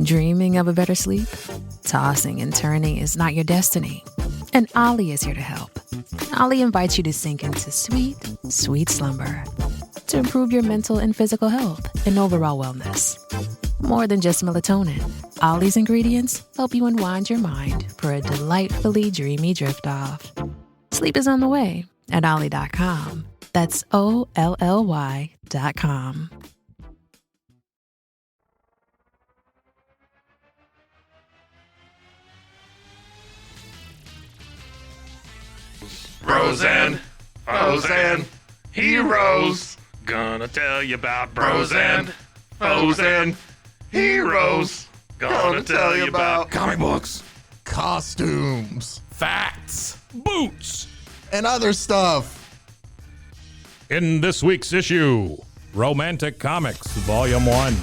Dreaming of a better sleep? Tossing and turning is not your destiny. And Ollie is here to help. Ollie invites you to sink into sweet, sweet slumber to improve your mental and physical health and overall wellness. More than just melatonin, Ollie's ingredients help you unwind your mind for a delightfully dreamy drift off. Sleep is on the way at Ollie.com. That's OLLY.com. Bros and foes and heroes. Gonna tell you about bros and foes and heroes. Gonna tell you about comic books, costumes, facts, boots, and other stuff. In this week's issue, Romantic Comics, Volume 1.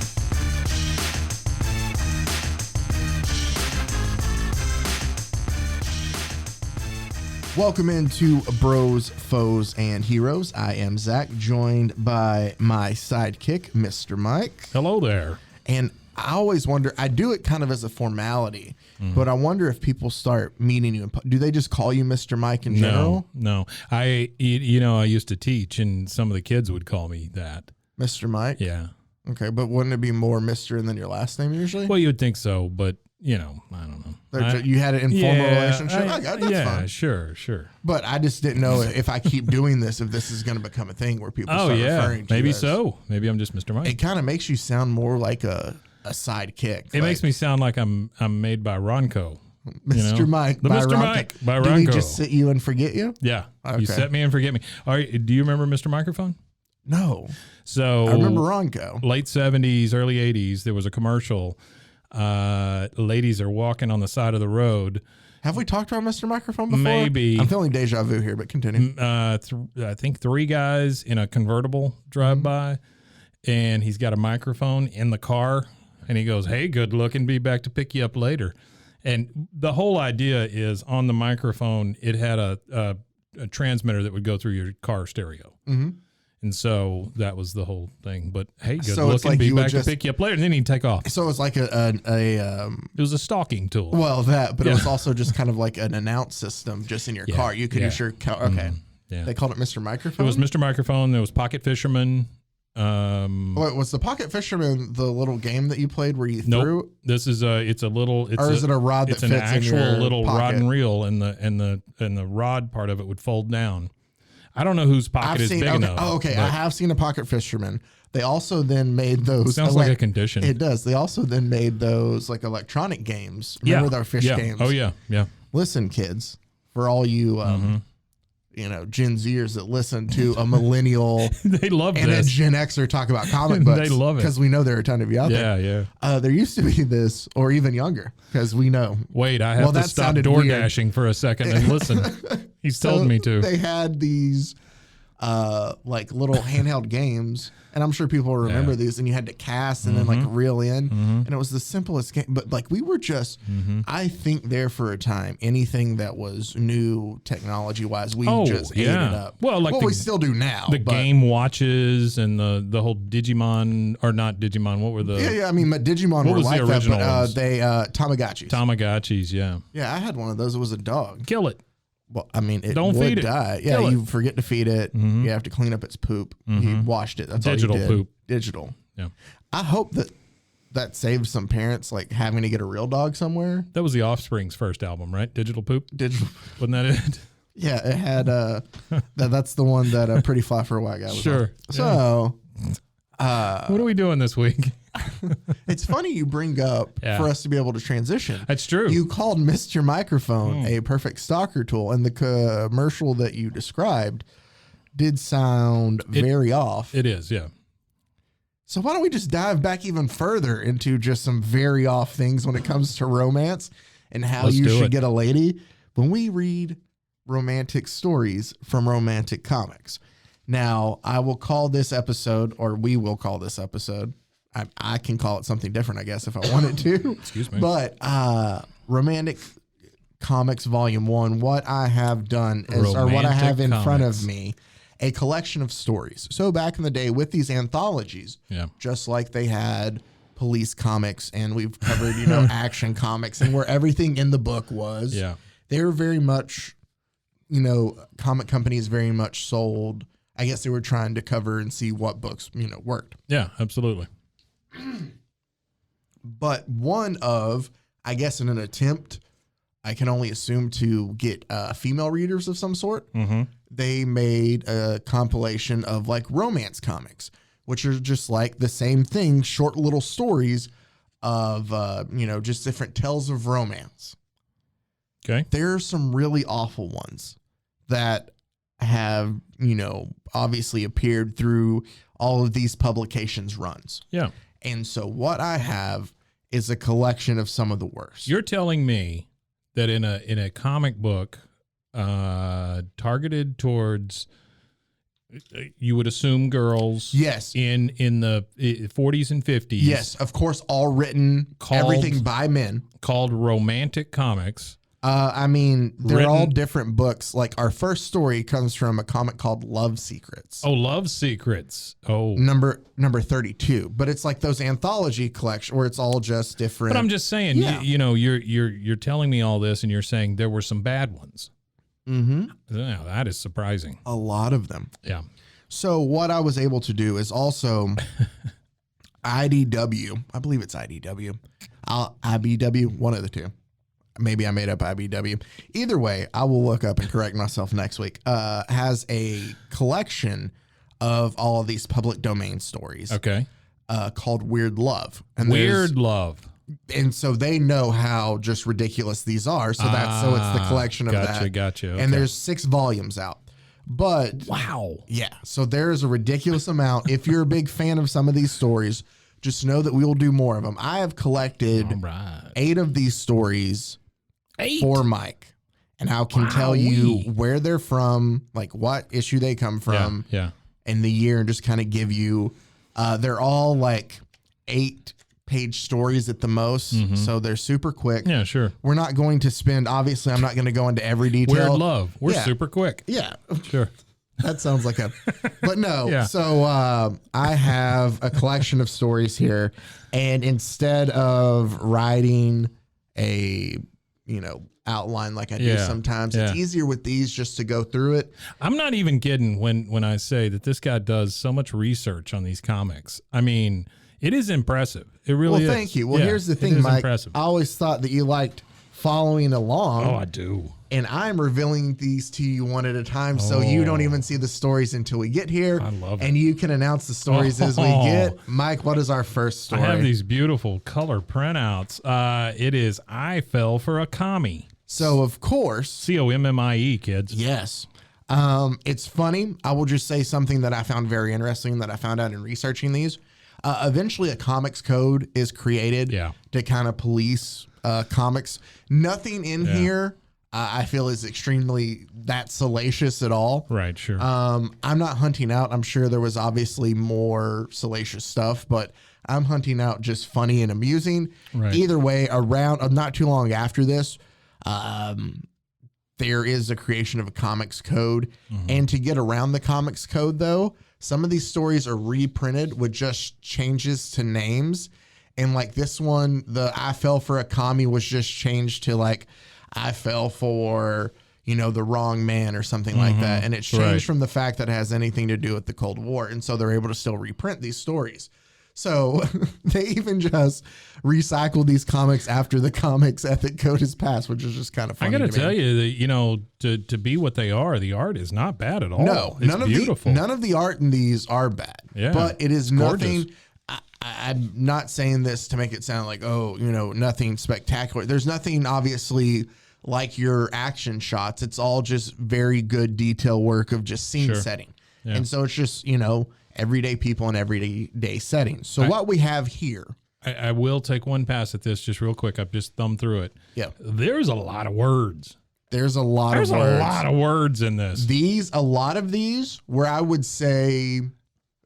Welcome into Bros, Foes, and Heroes. I am Zach, joined by my sidekick, Mr. Mike. Hello there. And I always wonder, I do it kind of as a formality, but I wonder if people start meeting you. Do they just call you Mr. Mike in general? No. I used to teach, and some of the kids would call me that. Mr. Mike? Yeah. Okay, but wouldn't it be more Mr. and then your last name usually? Well, you would think so, but, I don't know. You had an informal relationship? That's fine. Sure. But I just didn't know if I keep doing this, if this is going to become a thing where people start referring to maybe you as, so. Maybe I'm just Mr. Mike. It kind of makes you sound more like a sidekick. It makes me sound like I'm made by Ronco. Mr. Mike. The Mr. Mike by Ronco. Do we just sit you and forget you? Yeah. Okay. You set me and forget me. All right, do you remember Mr. Microphone? No. So I remember Ronco. Late 70s, early 80s, there was a commercial. Ladies are walking on the side of the road. Have we talked about Mr. Microphone before? Maybe. I'm feeling deja vu here, but continue. I think 3 guys in a convertible drive by, and he's got a microphone in the car, and he goes, "Hey, good looking, be back to pick you up later." And the whole idea is on the microphone, it had a transmitter that would go through your car stereo. Mm-hmm. And so that was the whole thing. But hey, good So it's looking, like be you would back to pick you up later, and then he'd take off. So it's like It was a stalking tool. well, but it was also just kind of like an announce system just in your car. You could use your car. Okay. Yeah. They called it Mr. Microphone? It was Mr. Microphone. There was Pocket Fisherman. Wait, was the Pocket Fisherman the little game that you played where you threw? Nope. This is it's a little. It's or is it a rod that fits fits an actual in your little pocket? rod and reel, and the rod part of it would fold down. I don't know whose pocket is big enough. Oh, okay. I have seen a Pocket Fisherman. They also then made those. Sounds like a condition. It does. They also then made those like electronic games. Remember their fish games? Oh yeah. Listen, kids, for all you Gen Zers that listen to a millennial They love and this. a Gen Xer talk about comic books. They love it because we know there are a ton of you out there. Yeah. There used to be this, or even younger, because we know. Wait, I have to stop door dashing for a second and listen. He's told me to. They had these like little handheld games, and I'm sure people remember these, and you had to cast and then like reel in, and it was the simplest game, but like we were just I think there for a time, anything that was new technology wise, we just ate it up. Well, like we still do now. The Game Watches and the whole Digimon, or not Digimon, what were the I mean, Digimon what were was like the that, original but ones? they Tamagotchis. Tamagotchis, Yeah, I had one of those. It was a dog. Kill it. Well, I mean, it Don't would feed it. die. Yeah, Kill you it. forget to feed it. You have to clean up its poop. You washed it. That's Digital all you did. poop. Digital. Yeah. I hope that saved some parents like having to get a real dog somewhere. That was the Offspring's first album, right? Digital Poop. Digital. Wasn't that it? Yeah, it had that's the one that Pretty Fly for a White Guy was Sure. on. So What are we doing this week? it's funny you bring up for us to be able to transition. That's true. You called Mr. Microphone a perfect stalker tool, and the commercial that you described did sound very off. It is, yeah. So why don't we just dive back even further into just some very off things when it comes to romance and how you should get a lady when we read romantic stories from romantic comics. Now, I will call this episode, or we will call this episode, I can call it something different, I guess, if I wanted to. Excuse me. But Romantic Comics Volume 1, what I have done is, or what I have in front of me, a collection of stories. So back in the day with these anthologies, just like they had police comics, and we've covered, action comics, and where everything in the book was. Yeah. They were very much, comic companies very much sold. I guess they were trying to cover and see what books, worked. Yeah, absolutely. But one of, I guess, in an attempt, I can only assume to get female readers of some sort, they made a compilation of like romance comics, which are just like the same thing, short little stories of, just different tales of romance. Okay. There are some really awful ones that have, obviously appeared through all of these publications runs. Yeah. And so what I have is a collection of some of the worst. You're telling me that in a comic book targeted towards, you would assume, girls. Yes. In the 40s and 50s. Yes, of course, all written, everything by men. Called romantic comics. They're all different books. Like our first story comes from a comic called Love Secrets. Oh, Love Secrets. Oh, number 32. But it's like those anthology collection where it's all just different. But I'm just saying, you're telling me all this, and you're saying there were some bad ones. Mm-hmm. Yeah, that is surprising. A lot of them. Yeah. So what I was able to do is also IDW. I believe it's IDW. IBW, one of the two. Maybe I made up IBW. Either way, I will look up and correct myself next week. Has a collection of all of these public domain stories. Okay. Called Weird Love. And Weird Love. And so they know how just ridiculous these are. So it's the collection of that. Gotcha. Okay. And there's 6 volumes out. But wow. Yeah. So there's a ridiculous amount. If you're a big fan of some of these stories, just know that we will do more of them. I have collected 8 of these stories. 8 for Mike, and I can tell you where they're from, like what issue they come from, and the year, and just kind of give you. They're all like 8-page stories at the most, so they're super quick. Yeah, sure. We're not going to spend. Obviously, I'm not going to go into every detail. Weird Love. We're super quick. Yeah, sure. That sounds like but no. Yeah. So I have a collection of stories here, and instead of writing a outline like I do sometimes, it's easier with these just to go through it. I'm not even kidding when I say that this guy does so much research on these comics. I mean, it is impressive. It really is. Well, thank you. Well, here's the thing, Mike. Impressive. I always thought that you liked following along. Oh, I do. And I'm revealing these to you one at a time, so you don't even see the stories until we get here. I love it. And you can announce the stories as we get. Mike, what is our first story? I have these beautiful color printouts. It is I Fell for a Commie. So, of course. COMMIE, kids. Yes. It's funny. I will just say something that I found very interesting that I found out in researching these. Eventually, a comics code is created to kind of police comics. Nothing in here I feel is extremely that salacious at all. Right, sure. I'm not hunting out. I'm sure there was obviously more salacious stuff, but I'm hunting out just funny and amusing. Right. Either way, around not too long after this, there is a creation of a comics code. And to get around the comics code, though, some of these stories are reprinted with just changes to names. And like this one, the I Fell for a Commie was just changed to like I fell for, the wrong man or something like that. And it's changed from the fact that it has anything to do with the Cold War. And so they're able to still reprint these stories. So they even just recycled these comics after the comics ethic code is passed, which is just kind of funny. I got to tell you that, to be what they are, the art is not bad at all. No, it's beautiful. None of the art in these are bad. Yeah, but it is gorgeous. Nothing. I'm not saying this to make it sound like, nothing spectacular. There's nothing obviously like your action shots. It's all just very good detail work of just scene setting. Yeah. And so it's just, everyday people in everyday settings. So what we have here. I will take one pass at this just real quick. I've just thumbed through it. Yeah. There's a lot of words. There's a lot of words in this. A lot of these where I would say,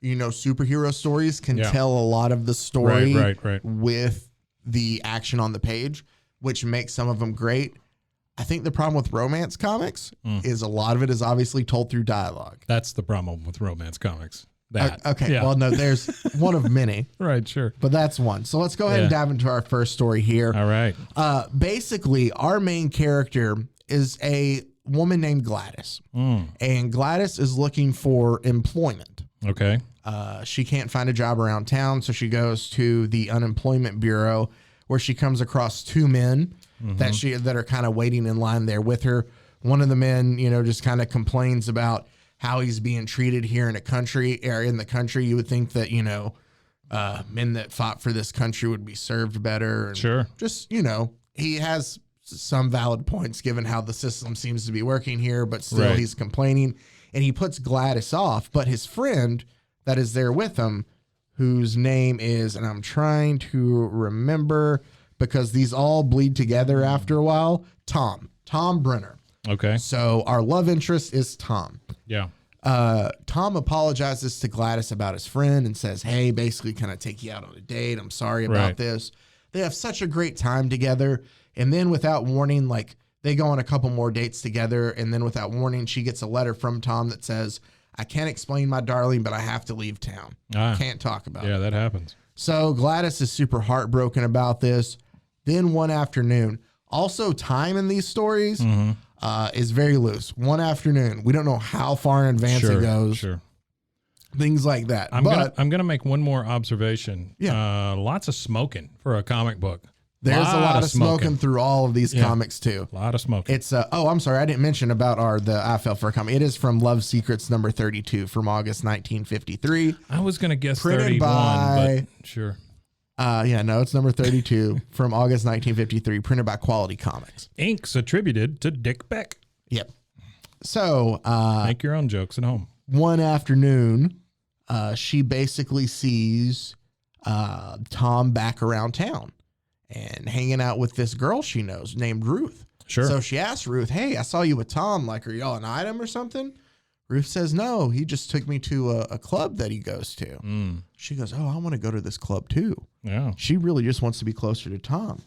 superhero stories can tell a lot of the story right. with the action on the page, which makes some of them great. I think the problem with romance comics is a lot of it is obviously told through dialogue. That's the problem with romance comics. that. Okay. Yeah. Well, no, there's one of many. Right. Sure. But that's one. So let's go ahead and dive into our first story here. All right. Basically, our main character is a woman named Gladys. And Gladys is looking for employment. Okay. She can't find a job around town, so she goes to the unemployment bureau, where she comes across two men that are kind of waiting in line there with her. One of the men, just kind of complains about how he's being treated here in the country. You would think that, men that fought for this country would be served better. And sure. Just, he has some valid points given how the system seems to be working here, but still he's complaining, and he puts Gladys off. But his friend that is there with him, whose name is, and I'm trying to remember because these all bleed together after a while, Tom Brenner. Okay. So our love interest is Tom. Yeah. Tom apologizes to Gladys about his friend and says, hey, basically can I take you out on a date? I'm sorry about this. They have such a great time together. And then without warning, they go on a couple more dates together. And then without warning, she gets a letter from Tom that says, I can't explain, my darling, but I have to leave town. Can't talk about it. Yeah, that happens. So Gladys is super heartbroken about this. Then one afternoon, also time in these stories is very loose. One afternoon, we don't know how far in advance it goes. Sure. Things like that. I'm gonna make one more observation. Yeah. Lots of smoking for a comic book. There's a lot of smoking through all of these comics too. A lot of smoking. It's I'm sorry, I didn't mention about the I Fell for a Comic. It is from Love Secrets number 32 from August 1953. I was gonna guess Printed 31, by, but sure. It's number 32 from August 1953, printed by Quality Comics. Inks attributed to Dick Beck. Yep. So make your own jokes at home. One afternoon, she basically sees Tom back around town and hanging out with this girl she knows named Ruth. Sure. So she asks Ruth, hey, I saw you with Tom. Are y'all an item or something? Ruth says, no, he just took me to a club that he goes to. She goes, oh, I want to go to this club too. Yeah. She really just wants to be closer to Tom.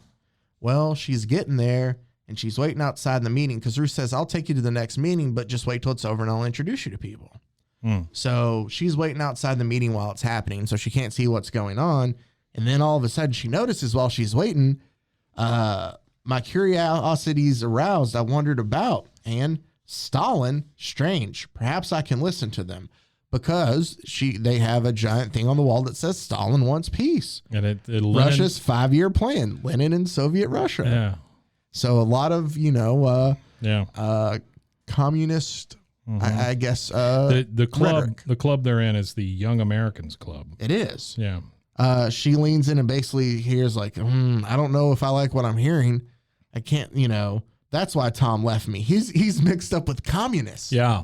Well, she's getting there and she's waiting outside the meeting because Ruth says, I'll take you to the next meeting, but just wait till it's over and I'll introduce you to people. So she's waiting outside the meeting while it's happening, so she can't see what's going on. And then all of a sudden she notices while she's waiting, my curiosity's aroused. I wondered about, and Stalin, strange. Perhaps I can listen to them, because they have a giant thing on the wall that says Stalin wants peace. And Russia's 5-year plan, Lenin and Soviet Russia. Yeah. So a lot of, communist, I guess, the club, rhetoric. the club they're in is the Young Americans Club. It is. Yeah. She leans in and basically hears I don't know if I like what I'm hearing. I can't, that's why Tom left me. He's mixed up with communists. Yeah.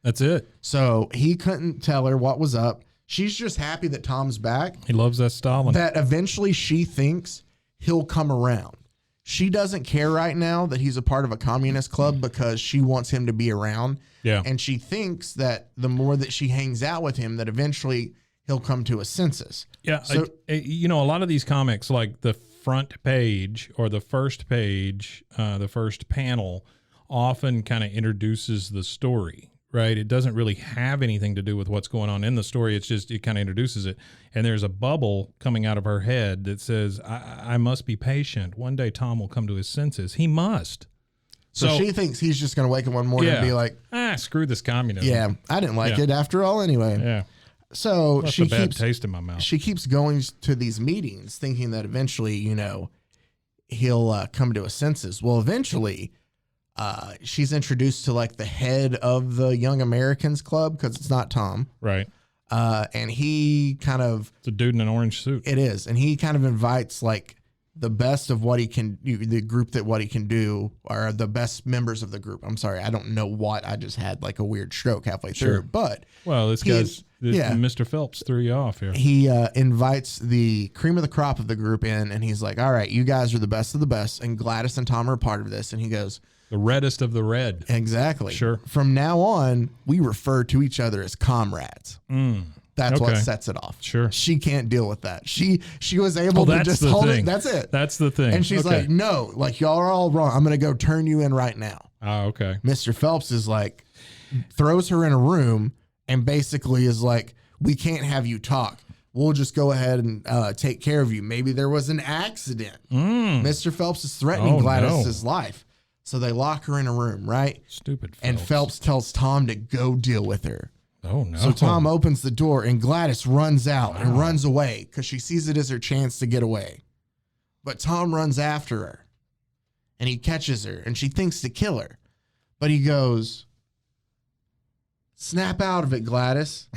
That's it. So he couldn't tell her what was up. She's just happy that Tom's back. He loves that Stalin. That eventually she thinks he'll come around. She doesn't care right now that he's a part of a communist club because she wants him to be around. Yeah. And she thinks that the more that she hangs out with him, that eventually he'll come to his senses. Yeah. So, a lot of these comics, like the front page or the first page, the first panel, often kind of introduces the story, right? It doesn't really have anything to do with what's going on in the story. It's just, it kind of introduces it. And there's a bubble coming out of her head that says, I must be patient. One day Tom will come to his senses. He must. So she thinks he's just going to wake up one morning and be like, screw this communism. Yeah, I didn't like it after all anyway. Yeah. So Left a bad taste in my mouth. She keeps going to these meetings thinking that eventually, he'll come to his senses. Well, eventually, she's introduced to the head of the Young Americans Club, because it's not Tom. Right. And he kind of... It's a dude in an orange suit. It is. And he kind of invites the best of what he can, the group that what he can do, or the best members of the group. I'm sorry, I don't know what. I just had a weird stroke halfway through. But this guy's Mr. Phelps threw you off here. He invites the cream of the crop of the group in, and he's like, all right, you guys are the best of the best, and Gladys and Tom are a part of this. And he goes, the reddest of the red. Exactly. Sure. From now on, we refer to each other as comrades. That's what sets it off. Sure. She can't deal with that. She was able to just hold it. That's it. That's the thing. And she's like, no, y'all are all wrong. I'm going to go turn you in right now. Oh, okay. Mr. Phelps is throws her in a room and basically is like, We can't have you talk. We'll just go ahead and take care of you. Maybe there was an accident. Mr. Phelps is threatening Gladys's life. So they lock her in a room, right? Stupid Phelps. And Phelps tells Tom to go deal with her. Oh, no. So Tom opens the door and Gladys runs out and runs away because she sees it as her chance to get away. But Tom runs after her and he catches her and she thinks to kill her. But he goes, snap out of it, Gladys.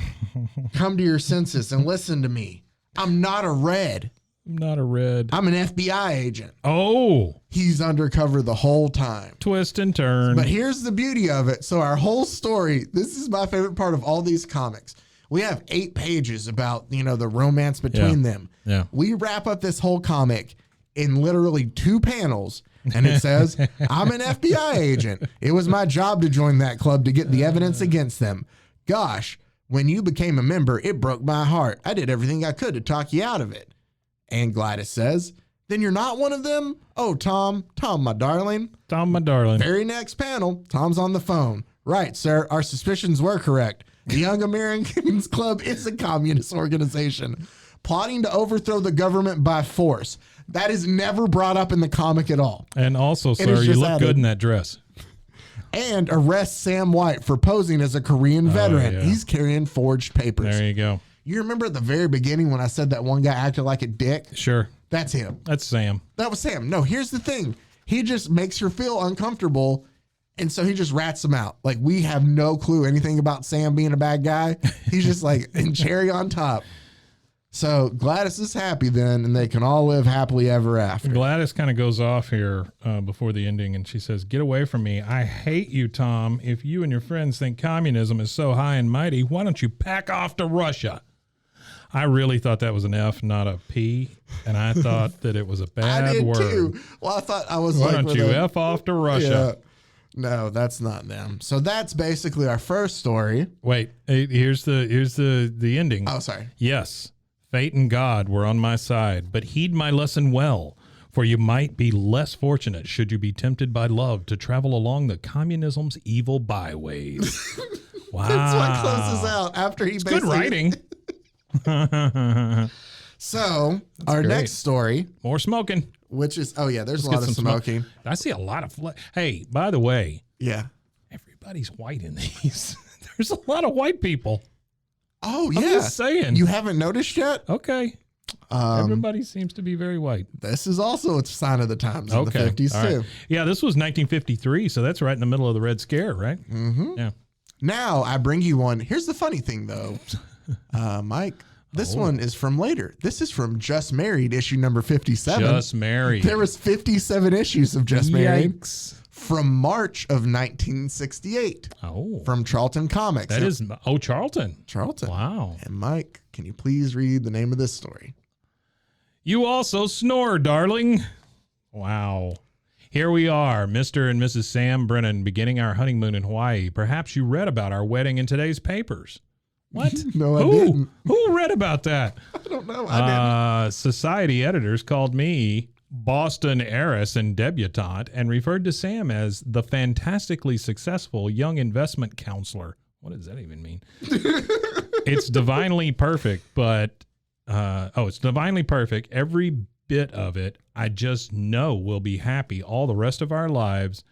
Come to your senses and listen to me. I'm not a red. I'm not a red. I'm an FBI agent. Oh. He's undercover the whole time. Twist and turn. But here's the beauty of it. So our whole story, this is my favorite part of all these comics. We have 8 pages about, you know, the romance between them. Yeah. We wrap up this whole comic in literally 2 panels. And it says, I'm an FBI agent. It was my job to join that club to get the evidence against them. Gosh, when you became a member, it broke my heart. I did everything I could to talk you out of it. And Gladys says, then you're not one of them? Oh, Tom, my darling. Tom, my darling. Very next panel, Tom's on the phone. Right, sir, our suspicions were correct. The Young Americans Club is a communist organization plotting to overthrow the government by force. That is never brought up in the comic at all. And also, sir, you look good in that dress. And arrest Sam White for posing as a Korean veteran. Yeah. He's carrying forged papers. There you go. You remember at the very beginning when I said that one guy acted like a dick? Sure. That's him. That's Sam. That was Sam. No, here's the thing. He just makes her feel uncomfortable, and so he just rats him out. Like, we have no clue anything about Sam being a bad guy. He's just like, and cherry on top. So Gladys is happy then, and they can all live happily ever after. Gladys kind of goes off here before the ending, and she says, get away from me. I hate you, Tom. If you and your friends think communism is so high and mighty, why don't you pack off to Russia? I really thought that was an F, not a P, and I thought that it was a bad word. Too. Well, I thought I was why like, don't you F off to Russia? Yeah. No, that's not them. So that's basically our first story. Wait, here's the ending. Oh, sorry. Yes, fate and God were on my side, but heed my lesson well, for you might be less fortunate should you be tempted by love to travel along the communism's evil byways. Wow. That's what closes out after he basically... Good writing. So, That's our great. Next story. More smoking. Which is, oh yeah, there's Let's a lot of smoking. I see a lot of, hey, by the way. Yeah. Everybody's white in these. There's a lot of white people. Oh, yeah. I'm just saying. You haven't noticed yet? Okay. Everybody seems to be very white. This is also a sign of the times in the 50s, All too. Right. Yeah, this was 1953, so that's right in the middle of the Red Scare, right? Mm-hmm. Yeah. Now, I bring you one. Here's the funny thing, though. Mike, this one is from later. This is from Just Married, issue number 57. Just Married. There was 57 issues of Just Married. Yikes. From March of 1968. Oh. From Charlton Comics. That is, Charlton. Charlton. Wow. And Mike, can you please read the name of this story? You also snore, darling. Wow. Here we are, Mr. and Mrs. Sam Brennan, beginning our honeymoon in Hawaii. Perhaps you read about our wedding in today's papers. What? No, I didn't. Who read about that? I don't know. I didn't. Society editors called me Boston heiress and debutante and referred to Sam as the fantastically successful young investment counselor. What does that even mean? It's divinely perfect, but it's divinely perfect. Every bit of it, I just know we'll be happy all the rest of our lives.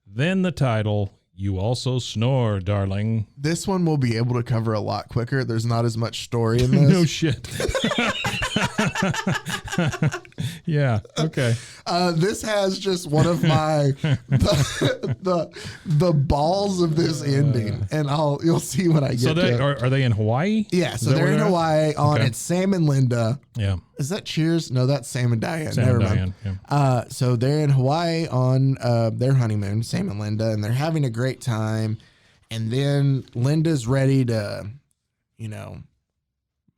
Then the title, You Also Snore, Darling. This one will be able to cover a lot quicker. There's not as much story in this. No shit. Yeah. Okay. This has just one of my the balls of this ending, and you'll see when I get So to it. are they in Hawaii? Yeah, so they're in Hawaii on Okay. it's Sam and Linda. Yeah. Is that Cheers? No, that's Sam and Diane. Sam Never and mind. Diane, yeah. So they're in Hawaii on their honeymoon, Sam and Linda, and they're having a great time. And then Linda's ready to,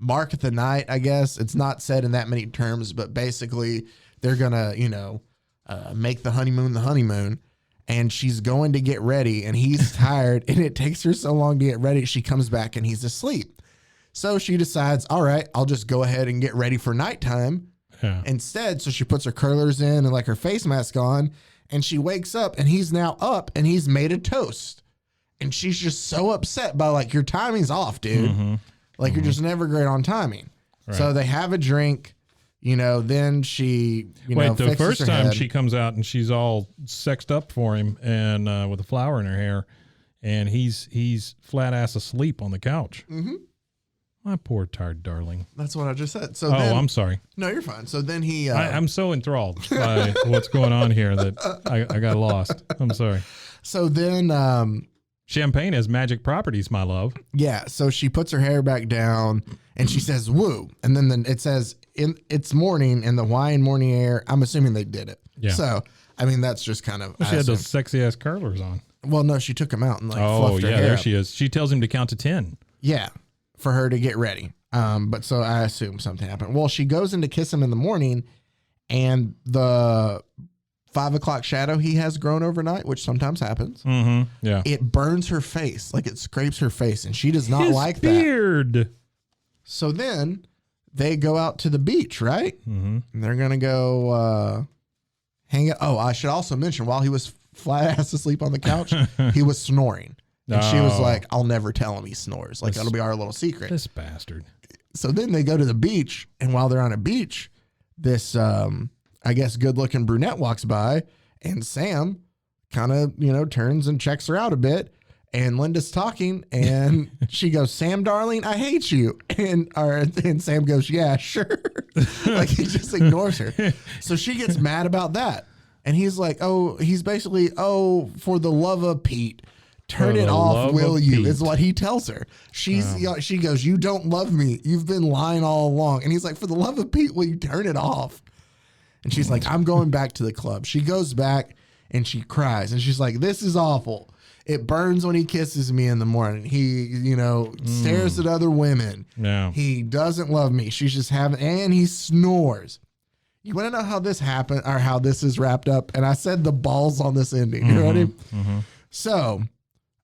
mark the night, I guess. It's not said in that many terms, but basically they're going to, make the honeymoon. And she's going to get ready, and he's tired, and it takes her so long to get ready. She comes back, and he's asleep. So she decides, all right, I'll just go ahead and get ready for nighttime instead. So she puts her curlers in and like her face mask on, and she wakes up, and he's now up, and he's made a toast. And she's just so upset by like, your timing's off, dude. Mm-hmm. Like you're just never great on timing. Right. So they have a drink, then she, the fixes first her time head. she comes out and she's all sexed up for him and with a flower in her hair, and he's flat ass asleep on the couch. Mm-hmm. My poor tired darling. That's what I just said. So I'm sorry. No, you're fine. So then he... I'm so enthralled by what's going on here that I got lost. I'm sorry. So then... champagne has magic properties, my love. Yeah, so she puts her hair back down and she says, woo. And then it says, it's morning in the Hawaiian morning air. I'm assuming they did it. Yeah. So, I mean, that's just kind of... She had those sexy ass curlers on. Well, no, she took them out and fluffed her hair there up. she is. She tells him to count to 10. Yeah, for her to get ready. But so I assume something happened. Well, she goes in to kiss him in the morning, and the 5 o'clock shadow he has grown overnight, which sometimes happens. Mm-hmm. Yeah. It burns her face, like it scrapes her face, and she does not His like beard. that. So then they go out to the beach, right? Mm-hmm. And they're gonna go hang out. Oh, I should also mention while he was flat ass asleep on the couch, he was snoring. And she was like, I'll never tell him he snores. Like, that'll be our little secret. This bastard. So then they go to the beach, and while they're on a beach, this, I guess, good-looking brunette walks by, and Sam kind of, turns and checks her out a bit, and Linda's talking, and she goes, Sam, darling, I hate you. And Sam goes, yeah, sure. Like, he just ignores her. So she gets mad about that. And he's like, he's basically, for the love of Pete, turn it off, will you? Is what he tells her. She goes, you don't love me. You've been lying all along. And he's like, for the love of Pete, will you turn it off? And she's like, I'm going back to the club. She goes back and she cries. And she's like, this is awful. It burns when he kisses me in the morning. He, stares at other women. Yeah. He doesn't love me. She's just and he snores. You want to know how this happened or how this is wrapped up? And I said the balls on this ending. You ready? Mm-hmm. So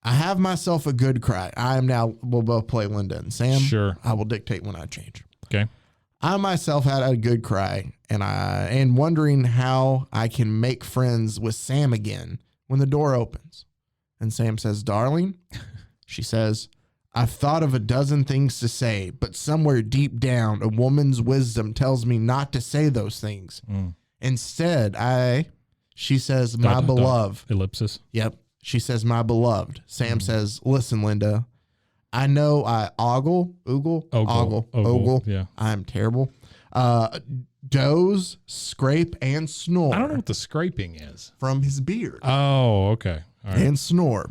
I have myself a good cry. We'll both play Linda and Sam. Sure. I will dictate when I change. Okay. I myself had a good cry and wondering how I can make friends with Sam again when the door opens. And Sam says, darling, she says, I've thought of a dozen things to say, but somewhere deep down, a woman's wisdom tells me not to say those things. Instead, she says, my beloved. Ellipsis. Yep. She says, my beloved. Sam says, listen, Linda, I know I ogle. Yeah. I'm terrible. Doze, scrape, and snore. I don't know what the scraping is. From his beard. Oh, okay. All right. And snore.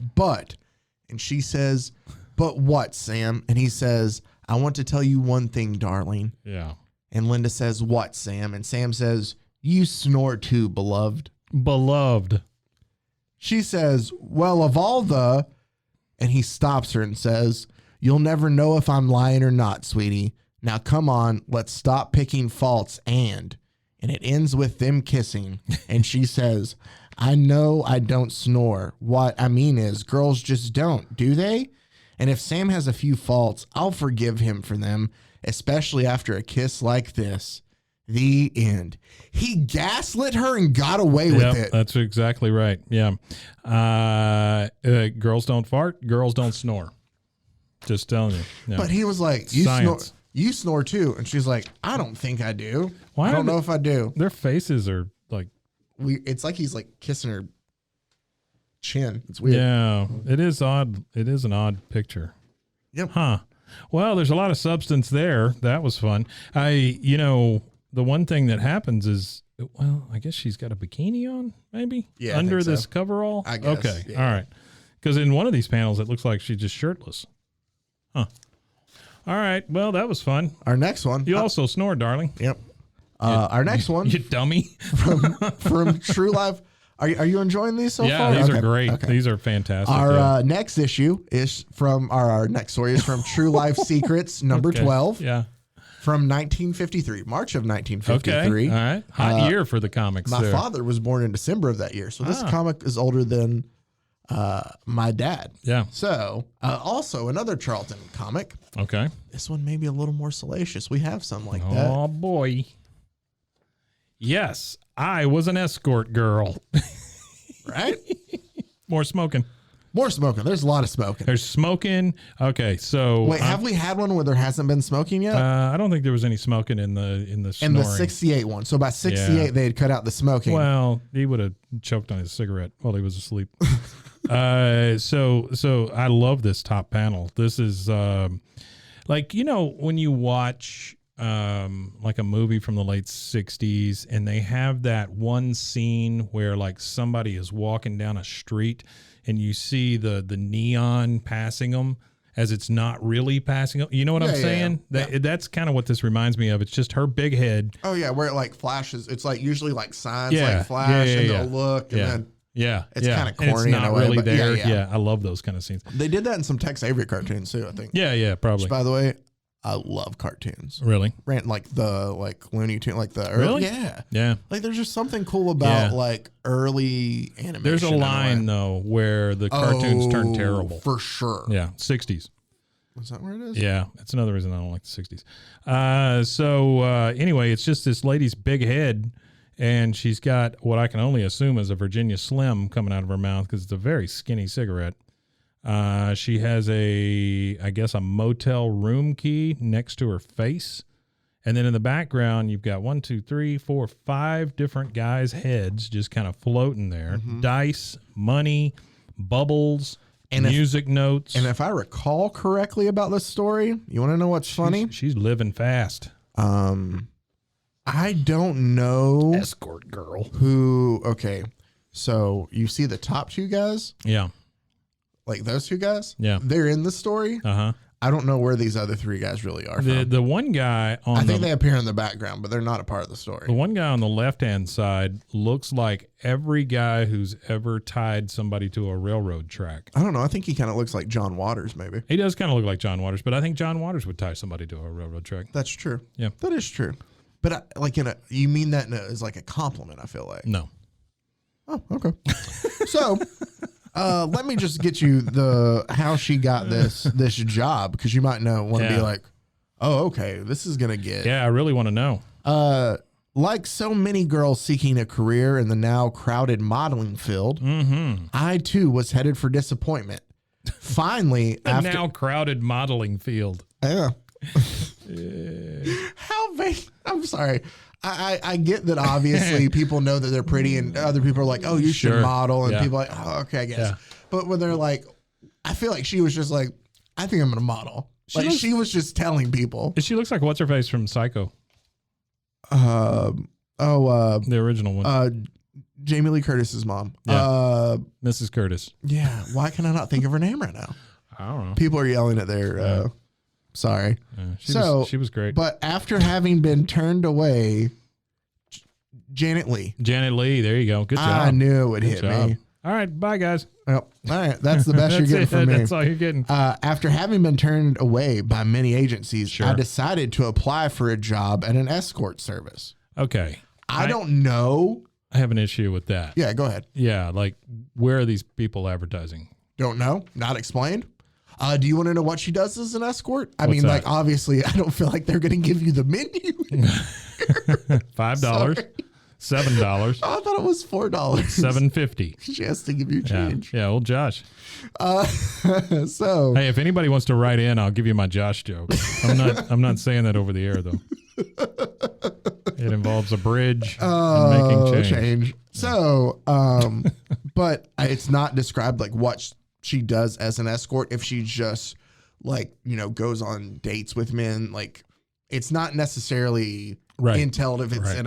And she says, but what, Sam? And he says, I want to tell you one thing, darling. Yeah. And Linda says, what, Sam? And Sam says, you snore too, beloved. Beloved. She says, well, of all the... And he stops her and says, you'll never know if I'm lying or not, sweetie. Now, come on, let's stop picking faults. And it ends with them kissing. And she says, I know I don't snore. What I mean is, girls just don't, do they? And if Sam has a few faults, I'll forgive him for them, especially after a kiss like this. The end. He gaslit her and got away with it. That's exactly right. Yeah. Girls don't fart. Girls don't snore. Just telling you. Yeah. But he was like, you snore too. And she's like, I don't think I do. I don't know if I do. Their faces are like. It's like he's like kissing her chin. It's weird. Yeah. It is odd. It is an odd picture. Yep. Huh. Well, there's a lot of substance there. That was fun. The one thing that happens is, well, I guess she's got a bikini on, maybe? Yeah. Under this coverall? I guess. Okay. Yeah. All right. Because in one of these panels, it looks like she's just shirtless. Huh. All right. Well, that was fun. Our next one. You also snore, darling. Yep. Our next one. You dummy. from True Life. Are you enjoying these so far? Yeah, these are great. Okay. These are fantastic. Our next issue is from our next story is from True Life Secrets number 12. Yeah. From 1953, March of 1953. Okay. All right. Hot year for the comics. My father was born in December of that year. So this comic is older than my dad. Yeah. So also another Charlton comic. Okay. This one may be a little more salacious. We have some like that. Oh, boy. Yes, I was an escort girl. Right? More smoking. More smoking. There's a lot of smoking. There's smoking. Okay, so wait, have we had one where there hasn't been smoking yet? I don't think there was any smoking in the snoring. In the 68 one. So by 68, they had cut out the smoking. Well, he would have choked on his cigarette while he was asleep. So I love this top panel. This is like, you know, when you watch like a movie from the late 60s and they have that one scene where like somebody is walking down a street and you see the neon passing them as it's not really passing them. You know what I'm saying? That's kind of what this reminds me of. It's just her big head. Oh yeah, where it like flashes. It's like usually like signs like flash and they'll look and then it's kind of corny and it's not in a way, really but there. Yeah, I love those kind of scenes. They did that in some Tex Avery cartoons too, I think. Yeah, probably. Which, by the way, I love cartoons. Really? Like the Looney Tunes, like the really? Yeah. Like there's just something cool about like early animation. There's a line though where the cartoons turn terrible. For sure. Yeah, 60s. Is that where it is? Yeah, that's another reason I don't like the 60s. So anyway, it's just this lady's big head, and she's got what I can only assume is a Virginia Slim coming out of her mouth because it's a very skinny cigarette. She has I guess a motel room key next to her face. And then in the background, you've got 1, 2, 3, 4, 5 different guys' heads just kind of floating there. Mm-hmm. Dice, money, bubbles, and music notes. And if I recall correctly about this story, you want to know what's funny? She's living fast. I don't know. Escort girl. Okay. So you see the top two guys? Yeah. Like those two guys? Yeah. They're in the story. Uh-huh. I don't know where these other three guys really are from. The one guy on I think they appear in the background, but they're not a part of the story. The one guy on the left-hand side looks like every guy who's ever tied somebody to a railroad track. I don't know. I think he kind of looks like John Waters, maybe. He does kind of look like John Waters, but I think John Waters would tie somebody to a railroad track. That's true. Yeah. That is true. But you mean that as like a compliment, I feel like. No. Oh, okay. So... let me just get you how she got this job, because you might want to be like, oh, okay, this is gonna get. Yeah, I really want to know. Like so many girls seeking a career in the now crowded modeling field, I too was headed for disappointment. Finally, after now crowded modeling field. Yeah. How vague? I'm sorry. I get that obviously people know that they're pretty and other people are like, oh, you should model. And people are like, oh, okay, I guess. Yeah. But when they're like, I feel like she was just like, I think I'm going to model. She was just telling people. She looks like what's her face from Psycho. The original one. Jamie Lee Curtis's mom. Yeah. Mrs. Curtis. Yeah. Why can I not think of her name right now? I don't know. People are yelling at their, sorry. She was great. But after having been turned away, Janet Leigh. Janet Leigh, there you go. Good job. I knew it would hit me. All right, bye guys. Well, all right, that's the best you're getting from me. That's all you're getting. After having been turned away by many agencies, I decided to apply for a job at an escort service. Okay. I don't know. I have an issue with that. Yeah, go ahead. Yeah, like where are these people advertising? Don't know. Not explained. Do you want to know what she does as an escort? I mean, that? like, obviously, I don't feel like they're going to give you the menu. $5, $7. Oh, I thought it was $4. $7.50. She has to give you change. Yeah, old Josh. So, hey, if anybody wants to write in, I'll give you my Josh joke. I'm not saying that over the air though. It involves a bridge and making change. Yeah. So, but it's not described like what she does as an escort. If she just goes on dates with men, like it's not necessarily entailed if it's in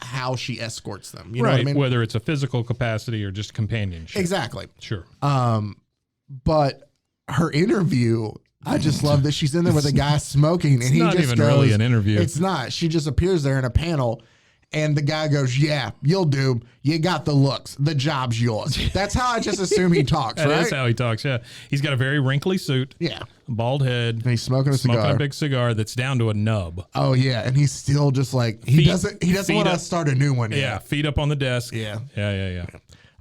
how she escorts them. You know what I mean? Whether it's a physical capacity or just companionship. Exactly. Sure. But her interview, I just love that she's in there with a guy smoking, and he not just even goes, really an interview. It's not. She just appears there in a panel. And the guy goes, yeah, you'll do. You got the looks. The job's yours. That's how I just assume he talks, right? That's how he talks, yeah. He's got a very wrinkly suit. Yeah. Bald head. And he's smoking a cigar. Smoking a big cigar that's down to a nub. Oh, yeah. And he's still just like, he doesn't want to start a new one yet. Yeah, feet up on the desk. Yeah. Yeah.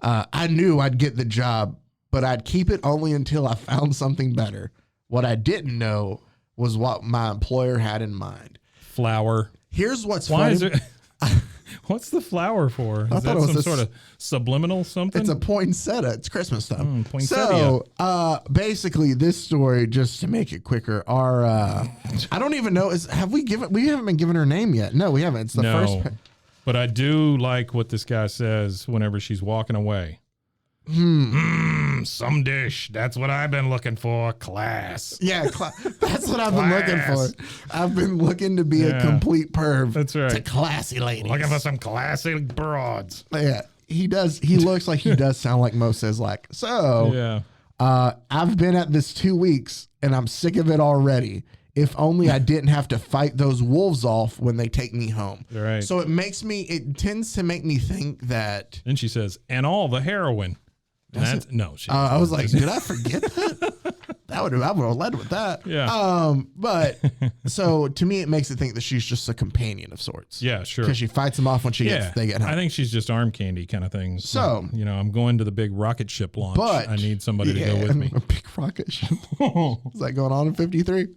I knew I'd get the job, but I'd keep it only until I found something better. What I didn't know was what my employer had in mind. Flour. Here's what's funny. What's the flower for? Is that some sort of subliminal something? It's a poinsettia. It's Christmas stuff. Poinsettia. So basically, this story, just to make it quicker, I don't even know. We haven't been given her name yet. No, we haven't. It's the first. But I do like what this guy says whenever she's walking away. Some dish. That's what I've been looking for. Class. Yeah, that's what I've been looking for. I've been looking to be a complete perv. That's right. To classy ladies. Looking for some classy broads. Yeah, he does. He looks like he does sound like Mo says like. So, I've been at this 2 weeks and I'm sick of it already. If only I didn't have to fight those wolves off when they take me home. Right. So it tends to make me think that. Then she says, and all the heroin. I was like, did I forget that? I would have led with that. Yeah. But so to me, it makes it think that she's just a companion of sorts. Yeah, sure. Because she fights them off when they get home. I think she's just arm candy kind of thing. So I'm going to the big rocket ship launch. But I need somebody to go with me. A big rocket ship. Is that going on in 53?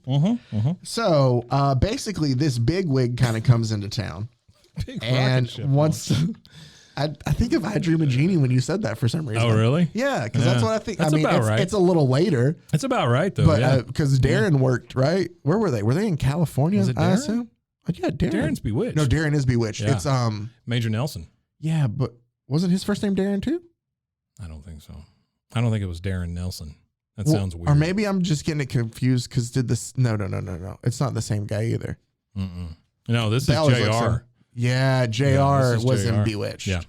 So basically, this bigwig kind of comes into town. Big rocket ship once. I think of I Dream of Jeannie when you said that for some reason. Oh, really? Yeah, because that's what I think. That's about right. It's a little later. It's about right, though. But because Darren worked, right? Where were they? Were they in California? Was it Darren? I assume. Yeah, Darren. Darren's Bewitched. No, Darren is Bewitched. Yeah. It's Major Nelson. Yeah, but wasn't his first name Darren too? I don't think so. I don't think it was Darren Nelson. That sounds weird. Or maybe I'm just getting it confused because No. It's not the same guy either. No, this is JR. Yeah, JR was in Bewitched. Yeah.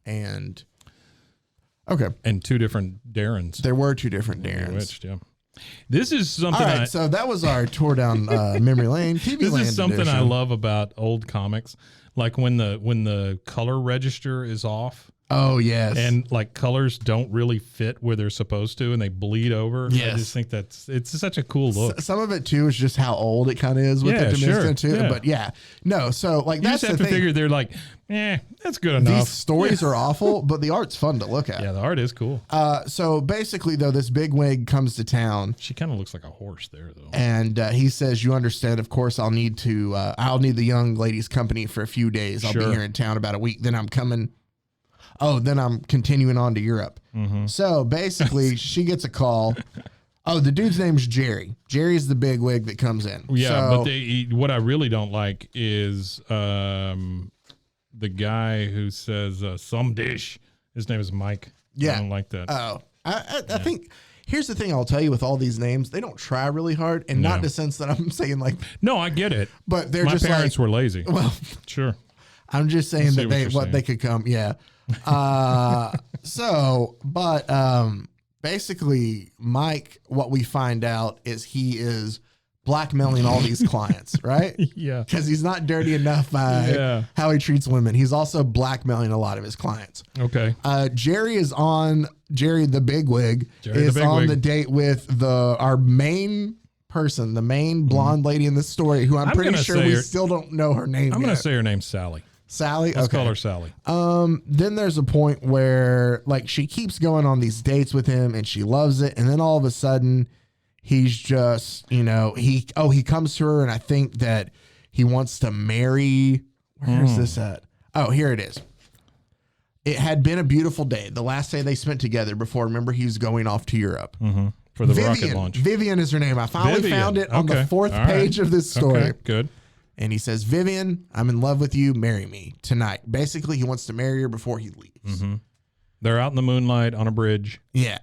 And two different Darrens. There were two different Darrens. Bewitched, yeah. This is something. All right, so that was our tour down memory lane. TV this Land is something edition. I love about old comics, like when the color register is off. Oh yes, and like colors don't really fit where they're supposed to, and they bleed over. Yes. I just think it's such a cool look. Some of it too is just how old it kind of is with the Dominican too. Yeah. But no. So like you that's just have the to thing. figure they're like, that's good enough. These stories are awful, but the art's fun to look at. Yeah, the art is cool. So basically, though, this bigwig comes to town. She kind of looks like a horse there, though. And he says, "You understand? Of course, I'll need the young lady's company for a few days. I'll be here in town about a week. Then I'm coming." Oh, then I'm continuing on to Europe. So basically, she gets a call. Oh, the dude's name's Jerry. Jerry's the bigwig that comes in. Yeah, but what I really don't like is the guy who says some dish. His name is Mike. Yeah. I don't like that. Oh, I think here's the thing I'll tell you with all these names, they don't try really hard, and not in the sense that I'm saying like. No, I get it. But they're My parents were lazy. Well, sure. I'm just saying that they could come. Yeah. Basically, Mike, what we find out is he is blackmailing all these clients, right? Yeah. Because he's not dirty enough by how he treats women. He's also blackmailing a lot of his clients. Okay. Jerry the bigwig, is on the date with our main person, the main blonde lady in this story, who I'm pretty sure we still don't know her name. I'm going to say her name's Sally. Sally? Let's call her Sally. Then there's a point where like she keeps going on these dates with him and she loves it. And then all of a sudden he's just, he comes to her and I think that he wants to marry. Where's this at? Oh, here it is. It had been a beautiful day. The last day they spent together before, remember, he was going off to Europe. For the rocket launch. Vivian is her name. I finally found it on the fourth page of this story. Okay, good. And he says, Vivian, I'm in love with you. Marry me tonight. Basically, he wants to marry her before he leaves. They're out in the moonlight on a bridge. Yeah.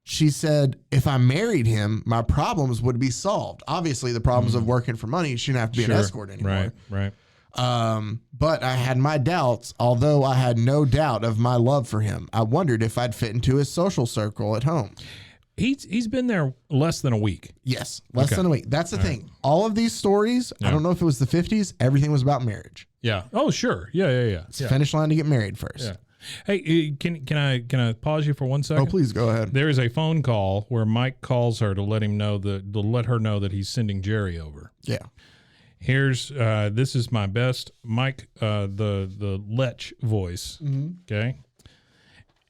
She said, if I married him, my problems would be solved. Obviously, the problems of working for money, she didn't have to be an escort anymore. Right. But I had my doubts, although I had no doubt of my love for him. I wondered if I'd fit into his social circle at home. He's been there less than a week. Yes, less than a week. That's the thing. All of these stories, I don't know if it was the 50s, everything was about marriage. Yeah. Oh, sure. Yeah. It's finish line to get married first. Yeah. Hey, can I pause you for 1 second? Oh, please go ahead. There is a phone call where Mike calls her to let her know that he's sending Jerry over. Yeah. Here's this is my best Mike the Lech voice. Okay.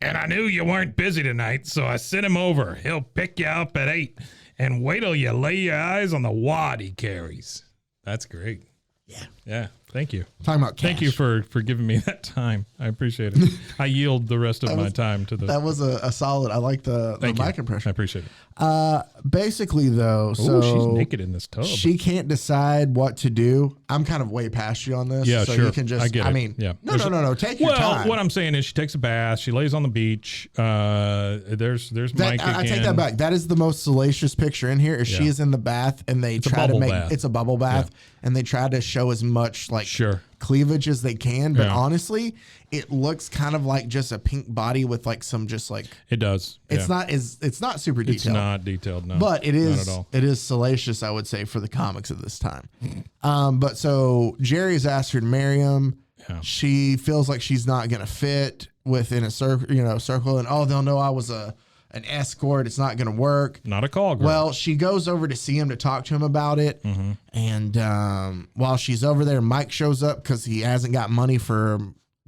And I knew you weren't busy tonight, so I sent him over. He'll pick you up at 8, and wait till you lay your eyes on the wad he carries. That's great. Yeah. Yeah. Thank you. Talking about cash. Thank you for giving me that time. I appreciate it. I yield the rest of my time to the. That was a solid. I like the mic impression. I appreciate it. Basically, though, so she's naked in this tub. She can't decide what to do. I'm kind of way past you on this. Yeah, so sure. You can just. I get it. I mean, yeah. No. Take your time. Well, what I'm saying is, she takes a bath. She lays on the beach. There's Mike again. I take that back. That is the most salacious picture in here. Is she is in the bath and they try to make it's a bubble bath and they try to show as much like cleavage as they can. But honestly, it looks kind of like just a pink body with like some just like it does. It's not super detailed. It's not detailed, no. But it is not at all. It is salacious, I would say, for the comics of this time. But so Jerry's asked her to marry him. Yeah. She feels like she's not gonna fit within a circle, and they'll know I was an escort. It's not gonna work. Not a call girl. Well, she goes over to see him to talk to him about it, and while she's over there, Mike shows up because he hasn't got money for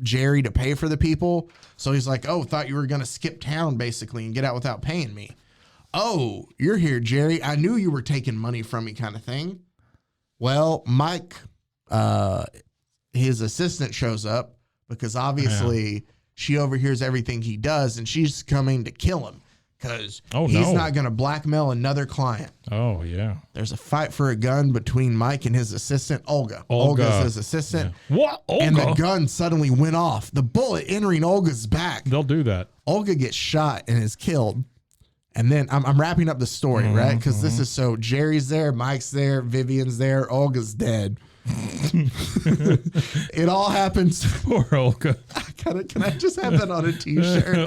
Jerry to pay for the people. So he's like, "Oh, thought you were gonna skip town basically and get out without paying me." "Oh, you're here, Jerry. I knew you were taking money from me," kind of thing. Well, Mike, his assistant shows up because obviously she overhears everything he does and she's coming to kill him because he's not going to blackmail another client. Oh, yeah. There's a fight for a gun between Mike and his assistant, Olga. Olga's his assistant. Yeah. What? Olga? And the gun suddenly went off. The bullet entering Olga's back. They'll do that. Olga gets shot and is killed. And then I'm wrapping up the story, right? Because this is so Jerry's there, Mike's there, Vivian's there, Olga's dead. It all happens. Poor Olga. Can I just have that on a t-shirt?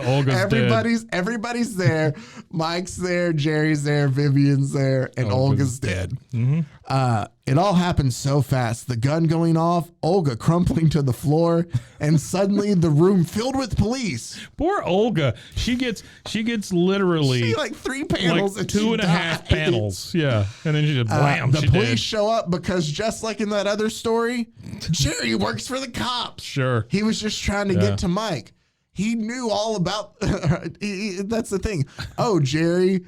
Everybody's there. Mike's there, Jerry's there, Vivian's there, and Olga's dead. It all happens so fast. The gun going off, Olga crumpling to the floor, and suddenly the room filled with police. Poor Olga. She gets literally like 3 panels, like 2.5 panels. Yeah, and then she just blam. The police show up because just like in that other story, Jerry works for the cops. Sure, he was just trying to get to Mike. He knew all about. That's the thing. Oh, Jerry,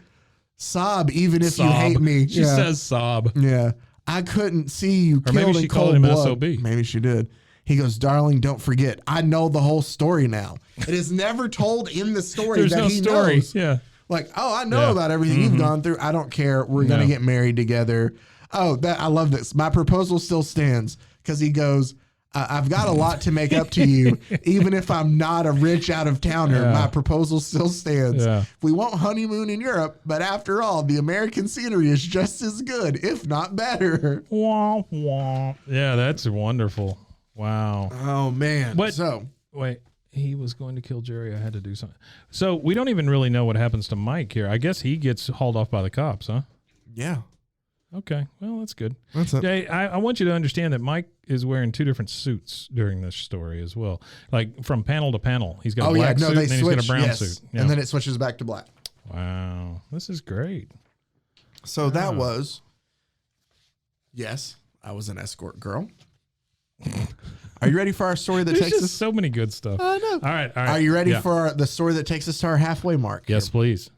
sob even if you hate me. She says sob. Yeah. I couldn't see you killed maybe she in called cold him blood. SOB. Maybe she did. He goes, "Darling, don't forget. I know the whole story now. It is never told in the story There's that no he story. knows. Yeah. Like, oh, I know about everything you've gone through. I don't care. We're going to get married together." Oh, I love this. My proposal still stands because he goes, "I've got a lot to make up to you. Even if I'm not a rich out-of-towner, my proposal still stands. Yeah. We won't honeymoon in Europe, but after all, the American scenery is just as good, if not better." Wah, wah. Yeah, that's wonderful. Wow. Oh, man. Wait, he was going to kill Jerry. I had to do something. So we don't even really know what happens to Mike here. I guess he gets hauled off by the cops, huh? Yeah. Okay, well, that's good. That's it. Hey, I want you to understand that Mike is wearing 2 different suits during this story as well. Like from panel to panel. He's got a black suit and then he's got a brown suit. Yeah. And then it switches back to black. Wow. This is great. So that was, yes, I was an escort girl. Are you ready for our story that There's takes just us? so many good stuff. I know. All right. Are you ready for the story that takes us to our halfway mark? Yes, please.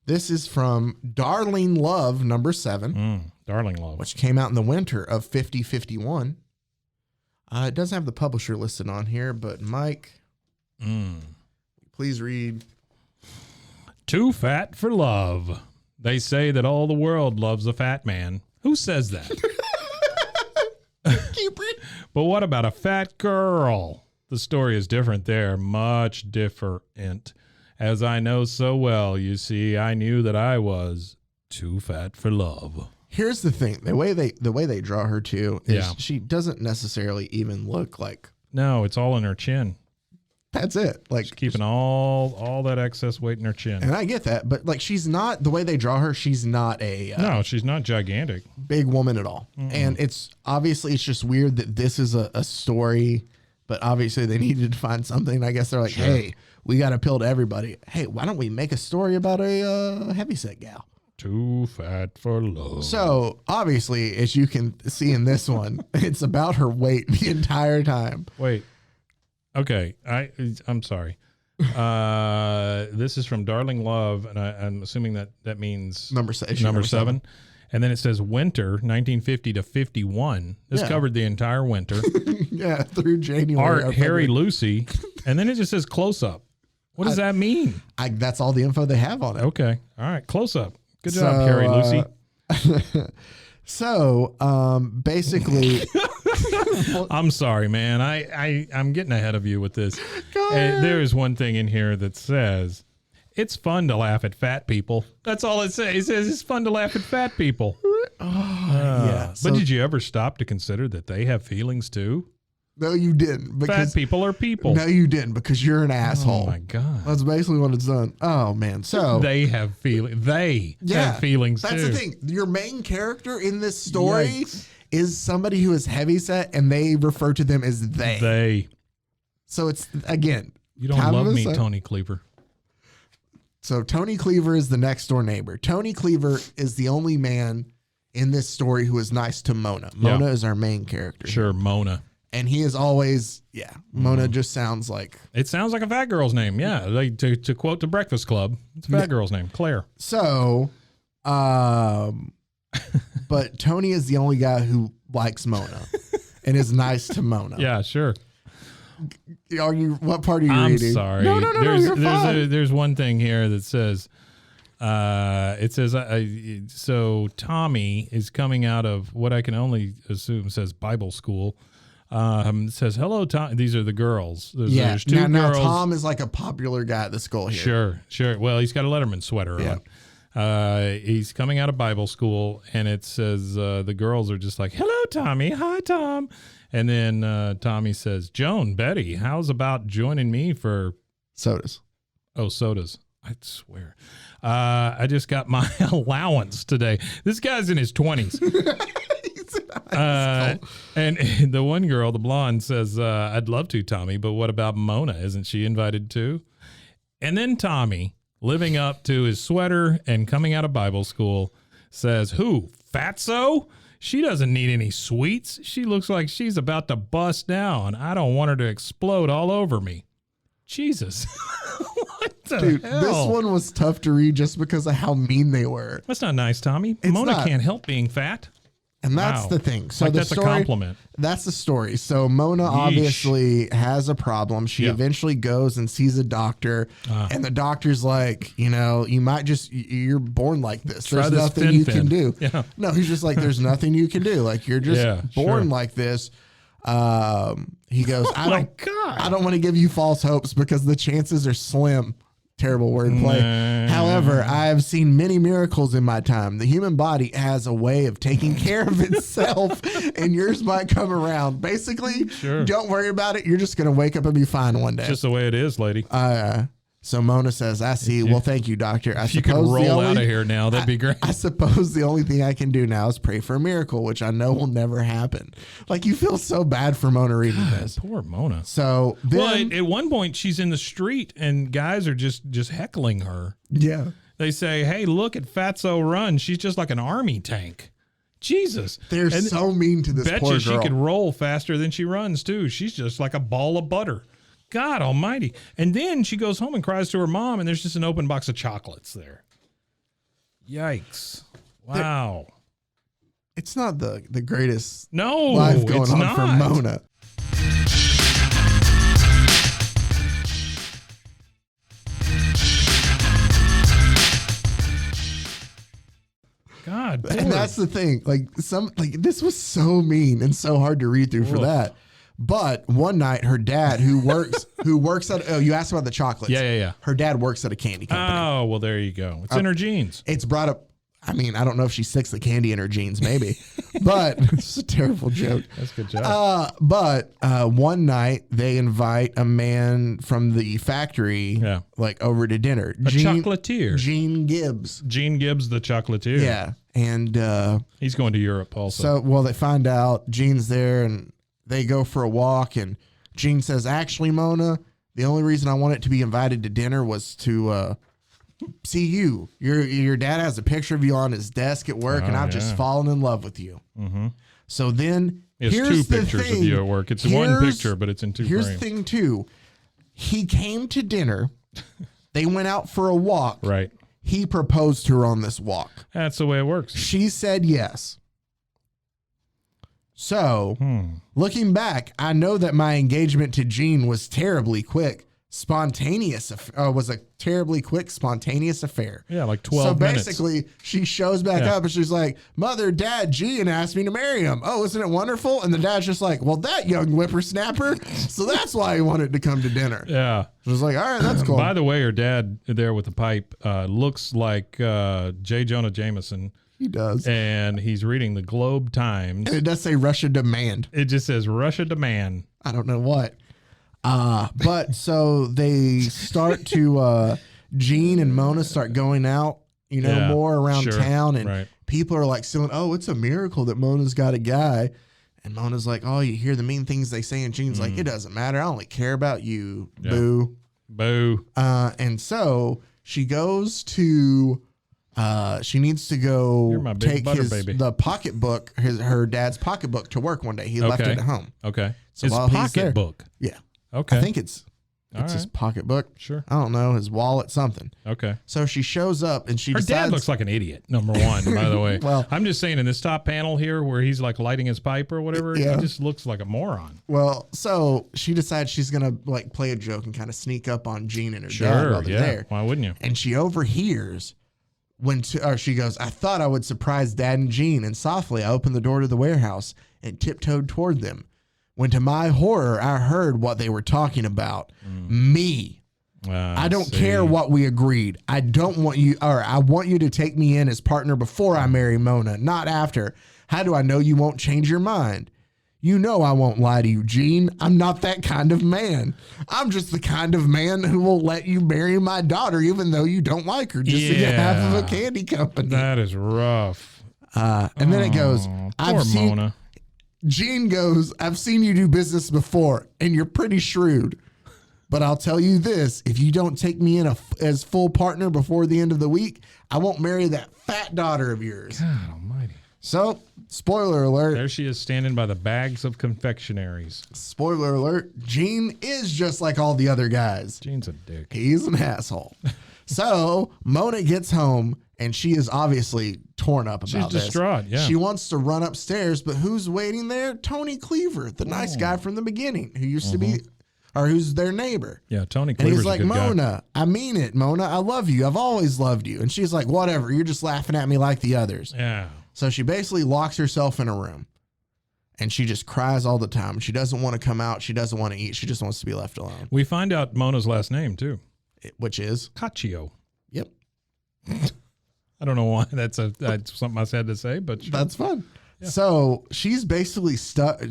This is from Darling Love, number 7. Darling Love. Which came out in the winter of 50-51. It doesn't have the publisher listed on here, but Mike, please read. Too fat for love. They say that all the world loves a fat man. Who says that? But what about a fat girl? The story is different there, much different. As I know so well, you see, I knew that I was too fat for love. Here's the thing: the way they draw her too is she doesn't necessarily even look like. No, it's all in her chin. That's it. Like she's keeping all that excess weight in her chin. And I get that, but like she's not the way they draw her. She's not a no, she's not gigantic, big woman at all. And it's just weird that this is a story, but obviously they needed to find something. I guess they're like, hey, we got to appeal to everybody. Hey, why don't we make a story about a heavyset gal? Too fat for love. So obviously, as you can see in this one, it's about her weight the entire time. Wait. Okay, I'm sorry. This is from Darling Love, and I'm assuming that means number 7. And then it says winter 1950 to 51. This covered the entire winter. Yeah, through January. Art, Harry, Lucy. And then it just says close up. What does that mean? That's all the info they have on it. Okay. All right. Close up. Good job, Harry, Lucy. So, basically, I'm sorry, man. I'm getting ahead of you with this. There is one thing in here that says it's fun to laugh at fat people. That's all it says. It says it's fun to laugh at fat people. Yeah. But did you ever stop to consider that they have feelings too? No, you didn't. Fat people are people. No, you didn't, because you're an asshole. Oh my God. That's basically what it's done. Oh man. So they have feelings. They have feelings That's too. the thing. Your main character in this story is somebody who is heavyset, and they refer to them as they. They. So it's, again, You don't love me, Tony Cleaver. So Tony Cleaver is the next door neighbor. Tony Cleaver is the only man in this story who is nice to Mona. Mona is our main character. Sure, Mona. And he is always, Mona just sounds like. It sounds like a fat girl's name. Yeah. Like to quote the Breakfast Club, it's a fat girl's name, Claire. So, but Tony is the only guy who likes Mona and is nice to Mona. Yeah, sure. What part are you reading? I'm sorry. No, you're fine. There's one thing here that says, so Tommy is coming out of what I can only assume says Bible school. It says, hello, Tom. These are the girls. There's two girls. Now Tom is like a popular guy at the school here. Sure. Well, he's got a Letterman sweater on. He's coming out of Bible school, and it says the girls are just like, hello, Tommy. Hi, Tom. And then Tommy says, Joan, Betty, how's about joining me for sodas? Oh, sodas. I swear. I just got my allowance today. This guy's in his 20s. And the one girl, the blonde, says, I'd love to, Tommy, but what about Mona? Isn't she invited too? And then Tommy, living up to his sweater and coming out of Bible school, says, who, Fatso? She doesn't need any sweets. She looks like she's about to bust down. I don't want her to explode all over me. Jesus. What the hell? This one was tough to read just because of how mean they were. That's not nice, Tommy. Mona can't help being fat. And that's the thing. So that's a compliment. That's the story. So Mona obviously has a problem. She eventually goes and sees a doctor, and the doctor's like, you're born like this. There's nothing you can do. Yeah. No, he's just like, there's nothing you can do. Like, you're just born like this. He goes, I don't want to give you false hopes because the chances are slim. Terrible wordplay. However, I have seen many miracles in my time. The human body has a way of taking care of itself, and yours might come around. Basically, don't worry about it. You're just going to wake up and be fine one day. Just the way it is, lady. So Mona says, I see. Well, thank you, doctor. If you could roll out of here now, that'd be great. I suppose the only thing I can do now is pray for a miracle, which I know will never happen. Like, you feel so bad for Mona reading this. Poor Mona. So then, at one point, she's in the street, and guys are just heckling her. Yeah. They say, hey, look at Fatso run. She's just like an army tank. Jesus. They're so mean to this poor girl. Bet you she could roll faster than she runs, too. She's just like a ball of butter. God almighty. And then she goes home and cries to her mom, and there's just an open box of chocolates there. Yikes. Wow. It's not the greatest life going on for Mona. God. And that's the thing. This was so mean and so hard to read through for that. But one night, her dad, who works at, you asked about the chocolates. Yeah. Her dad works at a candy company. Oh, well, there you go. It's in her genes. It's brought up. I mean, I don't know if she sticks the candy in her jeans, maybe, but it's a terrible joke. That's a good job. But one night they invite a man from the factory, over to dinner. Chocolatier. Gene Gibbs. Gene Gibbs, the chocolatier. Yeah. And he's going to Europe also. So, they find out Gene's there and they go for a walk, and Gene says, actually, Mona, the only reason I wanted to be invited to dinner was to see you. Your dad has a picture of you on his desk at work, and I've just fallen in love with you. Mm-hmm. So then it's here's two pictures of you at work. It's one picture, but it's in two frames. Here's the thing, too. He came to dinner. They went out for a walk. Right. he proposed to her on this walk. That's the way it works. She said yes. So, looking back, I know that my engagement to Gene was terribly quick. Spontaneous affair. Yeah, like 12 minutes. So basically, she shows back up and she's like, Mother, Dad, Gene asked me to marry him. Oh, isn't it wonderful? And the dad's just like, well, that young whippersnapper. So that's why he wanted to come to dinner. Yeah. She was like, all right, that's cool. By the way, her dad there with the pipe looks like J. Jonah Jameson. He does. And he's reading the Globe Times. And it does say Russia demand. It just says Russia demand. I don't know what. But so they start to, Gene and Mona start going out, more around town, and people are like saying, oh, it's a miracle that Mona's got a guy. And Mona's like, oh, you hear the mean things they say. And Gene's like, it doesn't matter. I only care about you. Yeah. Boo. Boo. And so she goes to, she needs to go take the pocketbook, her dad's pocketbook to work one day. He left it at home. Okay. So his pocketbook. Yeah. Okay. I think it's his pocketbook. Sure. I don't know, his wallet, something. Okay. So she shows up and she Her decides. dad looks like an idiot, number one, by the way. Well, I'm just saying in this top panel here where he's like lighting his pipe or whatever, he just looks like a moron. Well, so she decides she's going to like play a joke and kind of sneak up on Gene and her dad while they're there. Why wouldn't you? And she overhears she goes, I thought I would surprise Dad and Gene. And softly I opened the door to the warehouse and tiptoed toward them. When to my horror, I heard what they were talking about. Me. I don't care what we agreed. I want you to take me in as partner before I marry Mona, not after. How do I know you won't change your mind? You know I won't lie to you, Gene. I'm not that kind of man. I'm just the kind of man who will let you marry my daughter even though you don't like her, just to get half of a candy company. That is rough. And then it goes, Mona. Gene goes, I've seen you do business before, and you're pretty shrewd. But I'll tell you this, if you don't take me in as full partner before the end of the week, I won't marry that fat daughter of yours. God almighty. So, spoiler alert. There she is standing by the bags of confectionaries. Spoiler alert, Gene is just like all the other guys. Gene's a dick. He's an asshole. So, Mona gets home, and she is obviously torn up about this. She's distraught, yeah. She wants to run upstairs, but who's waiting there? Tony Cleaver, the nice guy from the beginning, who used to be, or who's their neighbor. Yeah, Tony Cleaver's and he's like, a good Mona, guy. I mean it, Mona. I love you. I've always loved you. And she's like, whatever. You're just laughing at me like the others. Yeah. So she basically locks herself in a room, and she just cries all the time. She doesn't want to come out. She doesn't want to eat. She just wants to be left alone. We find out Mona's last name, too. Which is? Caccio. Yep. I don't know why that's something I said to say, but sure. That's fun. Yeah. So she's basically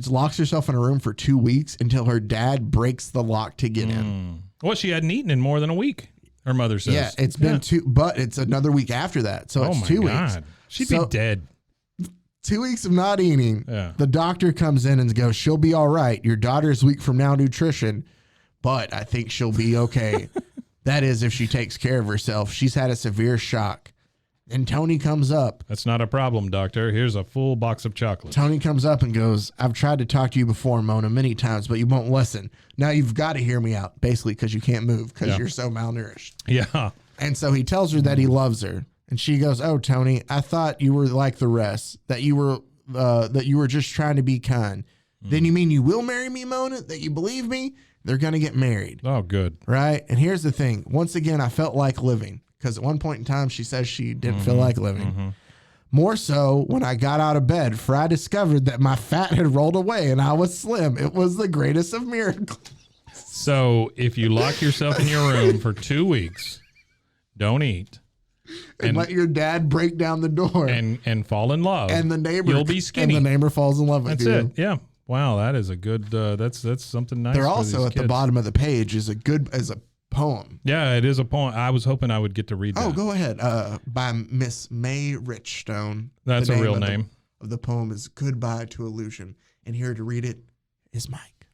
locks herself in a room for 2 weeks until her dad breaks the lock to get in. Well, she hadn't eaten in more than a week, her mother says. Yeah, it's been but it's another week after that. So it's 2 weeks. She'd be dead. 2 weeks of not eating. Yeah. The doctor comes in and goes, she'll be all right. Your daughter's weak from malnutrition, but I think she'll be okay. That is if she takes care of herself. She's had a severe shock. And Tony comes up. That's not a problem, doctor. Here's a full box of chocolate. Tony comes up and goes, I've tried to talk to you before, Mona, many times, but you won't listen. Now you've got to hear me out, basically, because you can't move because you're so malnourished. Yeah. And so he tells her that he loves her. And she goes, oh, Tony, I thought you were like the rest, that you were just trying to be kind. Then you mean you will marry me, Mona? That you believe me? They're going to get married. Oh, good. Right? And here's the thing. Once again, I felt like living. Because at one point in time, she says she didn't feel like living. More so when I got out of bed, for I discovered that my fat had rolled away and I was slim. It was the greatest of miracles. So if you lock yourself in your room for 2 weeks, don't eat. And let your dad break down the door. And fall in love. And the neighbor. You'll be skinny. And the neighbor falls in love with you. That's it. Yeah. Wow, that is a good, that's something nice. They're also at the bottom of the page is a poem. Yeah, it is a poem. I was hoping I would get to read that. Oh, go ahead. By Miss May Richstone. That's a real name. Of the poem is Goodbye to Illusion. And here to read it is Mike.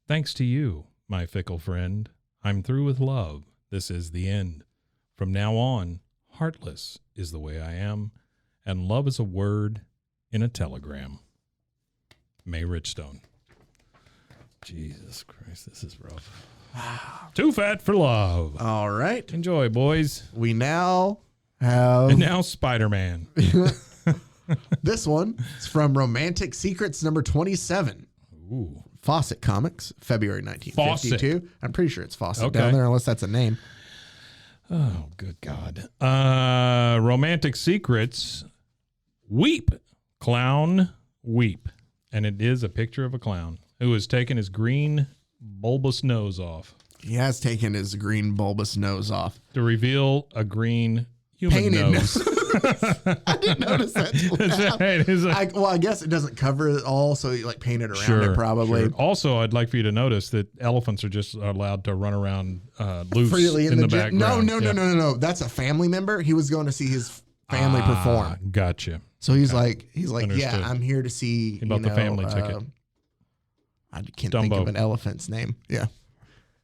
Thanks to you, my fickle friend. I'm through with love. This is the end. From now on, heartless is the way I am, and love is a word in a telegram. May Richstone. Jesus Christ, this is rough. Too fat for love. All right. Enjoy, boys. We now have... And now Spider-Man. This one is from Romantic Secrets number 27. Ooh. Fawcett Comics, February 1952. Fawcett. I'm pretty sure it's Fawcett Okay. down there, unless that's a name. Oh, good God. Romantic Secrets. Weep. Clown Weep. And it is a picture of a clown who has taken his green bulbous nose off. He has taken his green bulbous nose off To reveal a green human Painted nose. I didn't notice that. Till now. I guess it doesn't cover it all, so you like paint it around it probably. Sure. Also, I'd like for you to notice that elephants are just allowed to run around loose Freely in the background. No. That's a family member. He was going to see his family perform. Gotcha. So he's like, Understood. yeah, I'm here to see. He bought the family ticket. I can't think Dumbo. of an elephant's name. Yeah.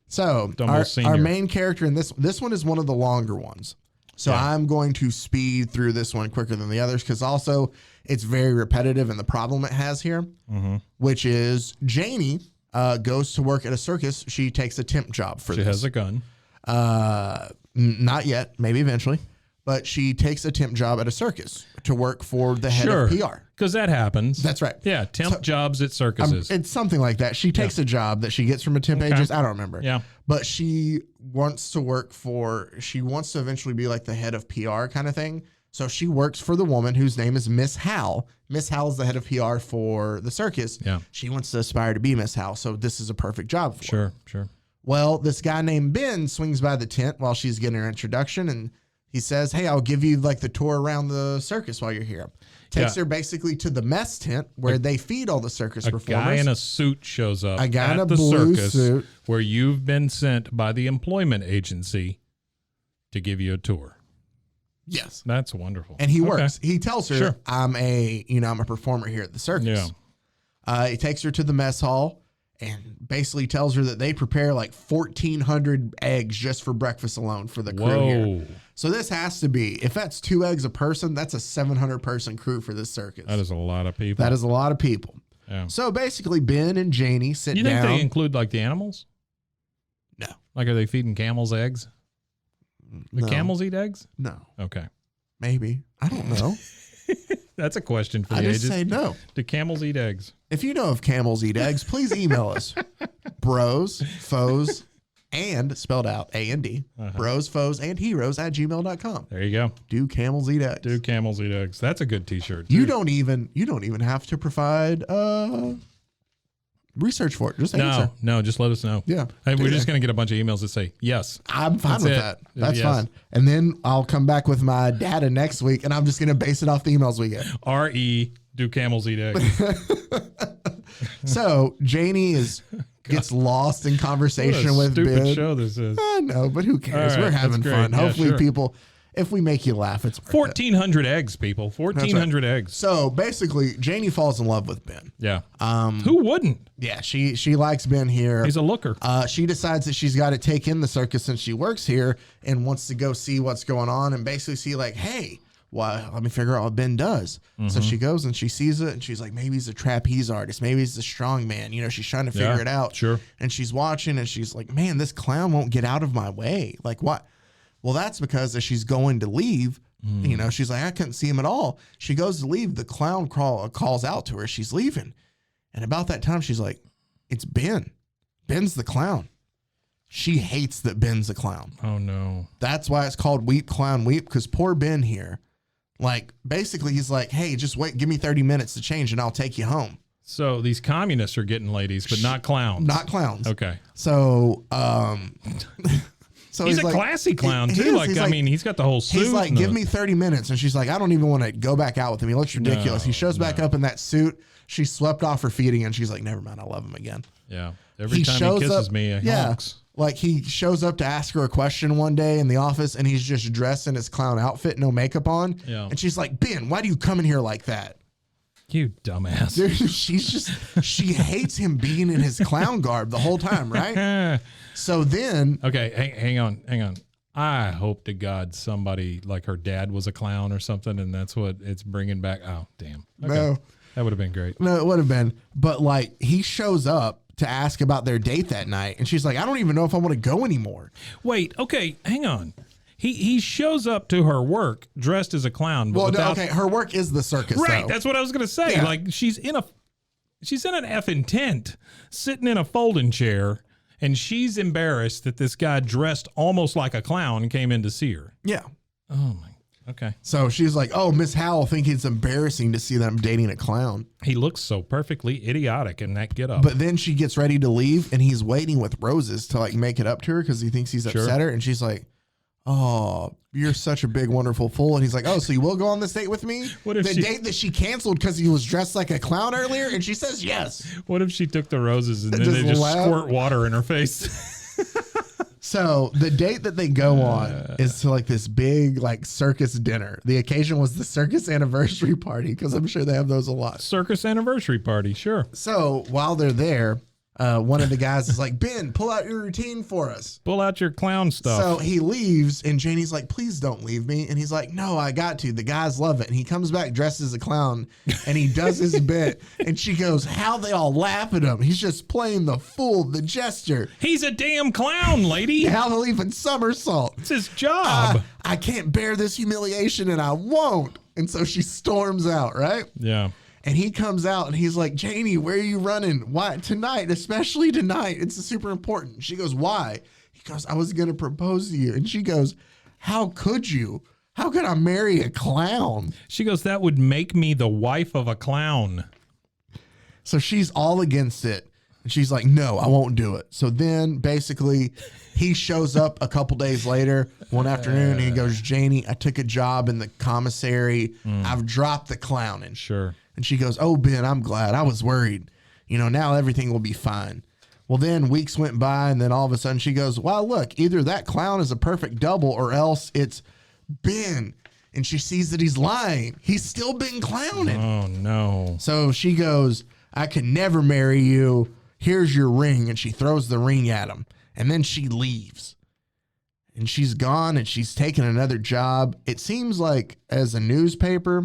So Dumbo Senior. our main character in this one is one of the longer ones. So Yeah. I'm going to speed through this one quicker than the others because also it's very repetitive, and the problem it has here, which is Janie goes to work at a circus. She takes a temp job for She this. has a gun. Not yet, maybe eventually, but she takes a temp job at a circus to work for the head of PR. Because that happens. That's right. Yeah, temp jobs at circuses. It's something like that. She takes a job that she gets from a temp agent. I don't remember. Yeah. But she wants to eventually be like the head of PR kind of thing. So she works for the woman whose name is Miss Hal. Miss Hal is the head of PR for the circus. Yeah. She wants to aspire to be Miss Hal. So this is a perfect job for her. Sure. Well, this guy named Ben swings by the tent while she's getting her introduction, and he says, hey, I'll give you like the tour around the circus while you're here. Takes her basically to the mess tent where they feed all the circus performers. A guy in a suit shows up A guy at in a the blue circus suit. where you've been sent by the employment agency to give you a tour. Yes. That's wonderful. And he Okay. works. He tells her, Sure. I'm a performer here at the circus. Yeah. He takes her to the mess hall and basically tells her that they prepare like 1,400 eggs just for breakfast alone for the crew here. Whoa. So this has to be, if that's 2 eggs a person, that's a 700-person crew for this circus. That is a lot of people. That is a lot of people. Yeah. So basically, Ben and Janie sit You down. think they include like the animals? No. Like, are they feeding camels eggs? The No. camels eat eggs? No. Okay. Maybe. I don't know. That's a question for I the just ages. say no. Do camels eat eggs? If you know if camels eat eggs, please email us. Bros, foes, and spelled out A-N-D. Bros, foes, and heroes at gmail.com. There you go. Do camels eat eggs? Do camels eat eggs? That's a good T-shirt. You too. don't even have to provide research for it. Just answer. No, just let us know. Yeah. Hey, we're Do just that. going to get a bunch of emails that say yes. I'm fine That's with it. that. That's Yes. fine. And then I'll come back with my data next week, and I'm just going to base it off the emails we get. R-E, do camels eat eggs? So Janie gets lost in What conversation a with stupid Ben. show this is. I know, but who cares? All right, We're having that's fun. great. Yeah, Hopefully, sure. people, if we make you laugh, it's worth it. 1,400 eggs, people. 1,400 eggs. So basically, Janie falls in love with Ben. Yeah. Who wouldn't? Yeah, she likes Ben here. He's a looker. She decides that she's got to take in the circus since she works here and wants to go see what's going on and basically see like, hey, well, let me figure out what Ben does. So she goes and she sees it and she's like, maybe he's a trapeze artist. Maybe he's a strong man. You know, she's trying to figure Yeah, it out. sure. And she's watching and she's like, man, this clown won't get out of my way. Like what? Well, that's because as she's going to leave, you know, she's like, I couldn't see him at all. She goes to leave. The clown calls out to her. She's leaving. And about that time, she's like, it's Ben. Ben's the clown. She hates that Ben's the clown. Oh, no. That's why it's called Weep, Clown, Weep, because poor Ben here, like, basically he's like, hey, just wait, give me 30 minutes to change and I'll take you home. So these communists are getting ladies, but not clowns. Not clowns. Okay. So, so He's a like, classy clown, he too. is. Like, He's I mean, he's got the whole suit. He's like, and give the- me 30 minutes. And she's like, I don't even want to go back out with him. He looks ridiculous. He shows back up in that suit. She swept off her feeding and she's like, never mind. I love him again. Yeah. Every time he kisses me, he honks. Like he shows up to ask her a question one day in the office and he's just dressed in his clown outfit, no makeup on. Yeah. And she's like, Ben, why do you come in here like that? You dumbass. Dude, she hates him being in his clown garb the whole time, right? So then, Okay, hang on. I hope to God somebody like her dad was a clown or something, and that's what it's bringing back. Oh, damn. Okay. No. That would have been great. No, it would have been. But like he shows up to ask about their date that night. And she's like, I don't even know if I want to go anymore. Wait, okay, hang on. He shows up to her work dressed as a clown. But Her work is the circus, right, though. that's what I was going to say. Yeah. Like, she's in an effing tent, sitting in a folding chair, and she's embarrassed that this guy dressed almost like a clown came in to see her. Yeah. Oh, my. Okay. So she's like, oh, Miss Howell thinks it's embarrassing to see that I'm dating a clown. He looks so perfectly idiotic in that getup. But then she gets ready to leave, and he's waiting with roses to like make it up to her because he thinks he's upset her. And she's like, oh, you're such a big, wonderful fool. And he's like, oh, so you will go on this date with me? What if the date that she canceled because he was dressed like a clown earlier? And she says yes. What if she took the roses and then Just they just laugh? squirt water in her face? So the date that they go on is to like this big like circus dinner. The occasion was the circus anniversary party because I'm sure they have those a lot. Circus anniversary party, sure. So while they're there, one of the guys is like, Ben, pull out your routine for us. Pull out your clown stuff. So he leaves, and Janie's like, please don't leave me. And he's like, no, I got to. The guys love it. And he comes back dressed as a clown, and he does his bit. And she goes, how they all laugh at him. He's just playing the fool, the jester. He's a damn clown, lady. How they'll even somersault. It's his job. I can't bear this humiliation, and I won't. And so she storms out, right? Yeah. And he comes out and he's like, Janie, where are you running? Why? Tonight, especially tonight. It's super important. She goes, why? He goes, I was going to propose to you. And she goes, how could you? How could I marry a clown? She goes, that would make me the wife of a clown. So she's all against it. And she's like, no, I won't do it. So then basically he shows up a couple days later, one afternoon, and he goes, Janie, I took a job in the commissary. I've dropped the clowning. Sure. And she goes, oh, Ben, I'm glad. I was worried. Now everything will be fine. Well, then weeks went by, and then all of a sudden she goes, well, look, either that clown is a perfect double or else it's Ben. And she sees that he's lying. He's still been clowning. Oh, no. So she goes, I could never marry you. Here's your ring. And she throws the ring at him. And then she leaves. And she's gone, and she's taken another job. It seems like at a newspaper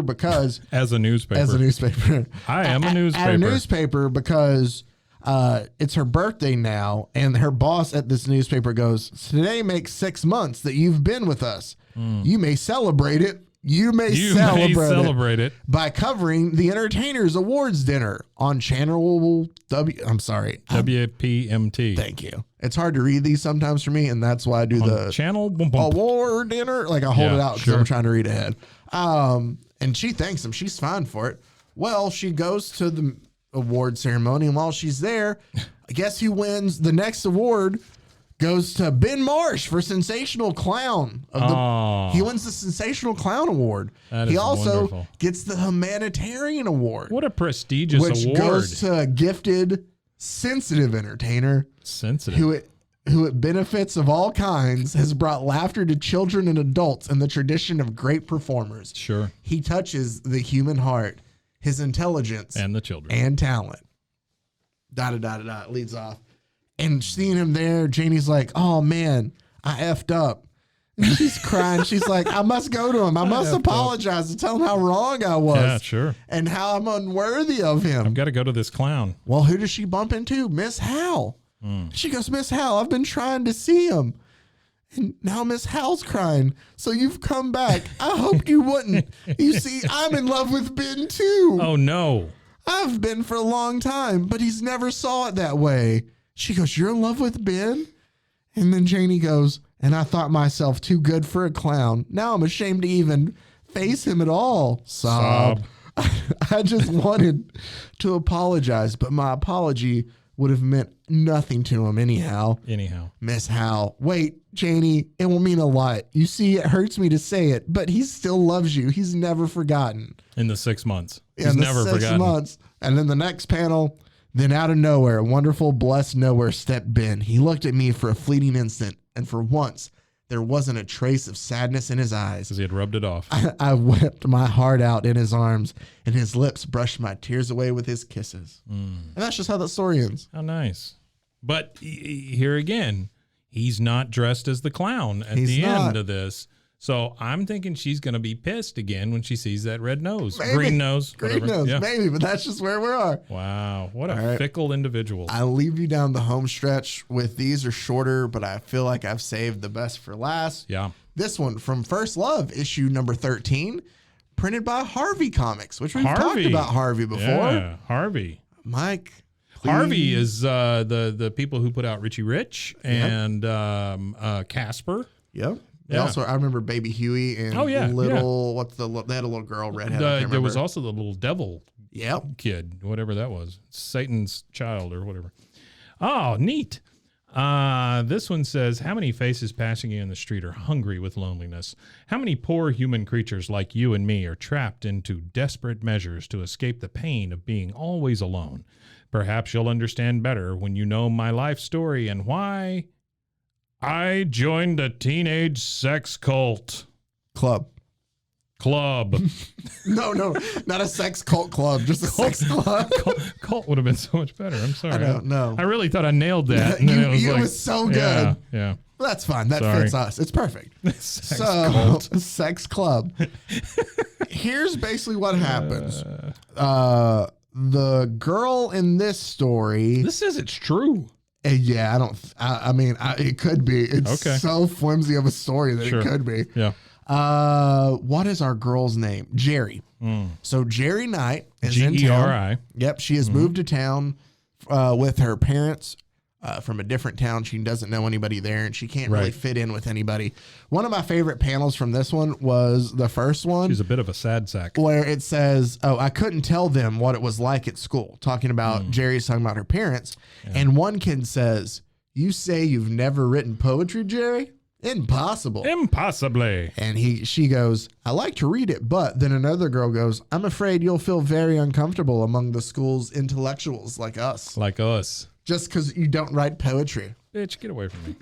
because As a newspaper. I am a newspaper. At a newspaper because it's her birthday now, and her boss at this newspaper goes, today makes 6 months that you've been with us. You may celebrate it. You may celebrate it by covering the Entertainers Awards dinner on Channel WPMT. Thank you. It's hard to read these sometimes for me, and that's why I do the Channel Award dinner. Like I hold it out because sure. I'm trying to read ahead. And she thanks him. She's fine for it. Well, she goes to the award ceremony, and while she's there, guess who wins the next award? Goes to Ben Marsh for Sensational Clown. He wins the Sensational Clown Award. He also wonderful. gets the Humanitarian Award. What a prestigious which award. goes to a gifted, sensitive entertainer. Sensitive. Who at benefits of all kinds has brought laughter to children and adults in the tradition of great performers. Sure. He touches the human heart, his intelligence, And the children. and talent. It leads off. And seeing him there, Janie's like, oh man, I effed up. And she's crying. She's like, I must go to him. I must apologize and tell him how wrong I was. Yeah, sure. And how I'm unworthy of him. I've got to go to this clown. Well, who does she bump into? Miss Howell. She goes, Miss Howell, I've been trying to see him. And now Miss Howell's crying. So you've come back. I hoped you wouldn't. You see, I'm in love with Ben too. Oh, no. I've been for a long time, but he's never saw it that way. She goes, you're in love with Ben? And then Janie goes, and I thought myself too good for a clown. Now I'm ashamed to even face him at all. Sob. I just wanted to apologize, but my apology would have meant nothing to him anyhow. Miss Howell, wait, Janie, it will mean a lot. You see, it hurts me to say it, but he still loves you. He's never forgotten. In the 6 months. He's never forgotten. 6 months. And then the next panel, then out of nowhere, a wonderful, blessed nowhere stepped Ben. He looked at me for a fleeting instant, and for once, there wasn't a trace of sadness in his eyes. Because he had rubbed it off. I wept my heart out in his arms, and his lips brushed my tears away with his kisses. And that's just how that story ends. How nice. But here again, he's not dressed as the clown at the end of this. So I'm thinking she's going to be pissed again when she sees that red nose, Maybe. green nose, Green whatever. nose, Yeah. maybe, but that's just where we are. Wow. What All a right. fickle individual. I'll leave you down the home stretch with these are shorter, but I feel like I've saved the best for last. Yeah. This one from First Love, issue number 13, printed by Harvey Comics, which we've talked about Harvey before. Yeah, Harvey. Mike, please. Harvey is the people who put out Richie Rich and Casper. Yep. Yeah. Also, I remember Baby Huey and they had a little girl, redhead. There was also the little devil Yep. kid, whatever that was, Satan's child or whatever. Oh, neat. This one says, how many faces passing you in the street are hungry with loneliness? How many poor human creatures like you and me are trapped into desperate measures to escape the pain of being always alone? Perhaps you'll understand better when you know my life story and why I joined a teenage sex cult. Club. No, not a sex cult club, just a sex club. Cult would have been so much better. I'm sorry. I don't know. I really thought I nailed that. And then It was so good. Yeah. Well, that's fine. That Sorry. fits us. It's perfect. Sex So, cult. sex club. Here's basically what happens. The girl in this story. This says it's true. Yeah, I mean, it could be. It's Okay. so flimsy of a story that Sure. it could be. Yeah. What is our girl's name? Jerry. So Jerry Knight is in Geri. town. Yep, she has moved to town with her parents from a different town. She doesn't know anybody there, and she can't really Right. fit in with anybody. One of my favorite panels from this one was the first one. She's a bit of a sad sack. Where it says, oh, I couldn't tell them what it was like at school. Talking about, Jerry's talking about her parents. And one kid says, you say you've never written poetry, Jerry? Impossible. Impossibly. And she goes, I like to read it, but then another girl goes, I'm afraid you'll feel very uncomfortable among the school's intellectuals like us. Like us. Just because you don't write poetry. Bitch, get away from me.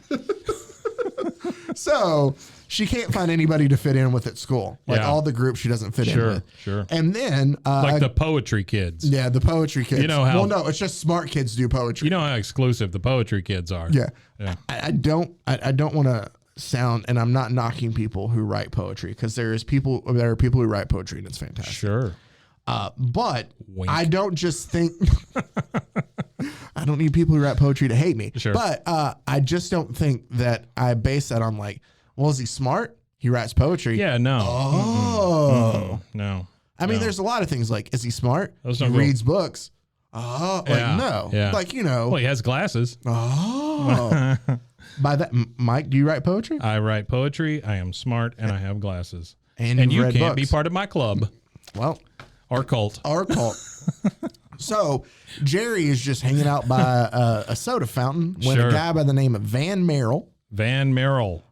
So she can't find anybody to fit in with at school. Like Yeah. all the groups she doesn't fit in with. Sure. And then Like the poetry kids. yeah, the poetry kids. You know how- Well, no, it's just smart kids do poetry. You know how exclusive the poetry kids are. Yeah. Yeah. I don't want to sound, and I'm not knocking people who write poetry because there are people who write poetry and it's fantastic. Sure. But Wink. I don't just think I don't need people who write poetry to hate me. Sure. But I just don't think that I base that on like, well, is he smart? He writes poetry. Yeah, no. Oh. No. I mean, No. there's a lot of things like, is he smart? Those He don't go- reads books. Oh, like Yeah, no. yeah. Like, you know. Well, he has glasses. Oh. By that, Mike, do you write poetry? I write poetry. I am smart, and I have glasses. And And you've you read can't be books. part of my club Well, or cult. our cult. So Jerry is just hanging out by a soda fountain when Sure. a guy by the name of Van Merrill, Van Merrill.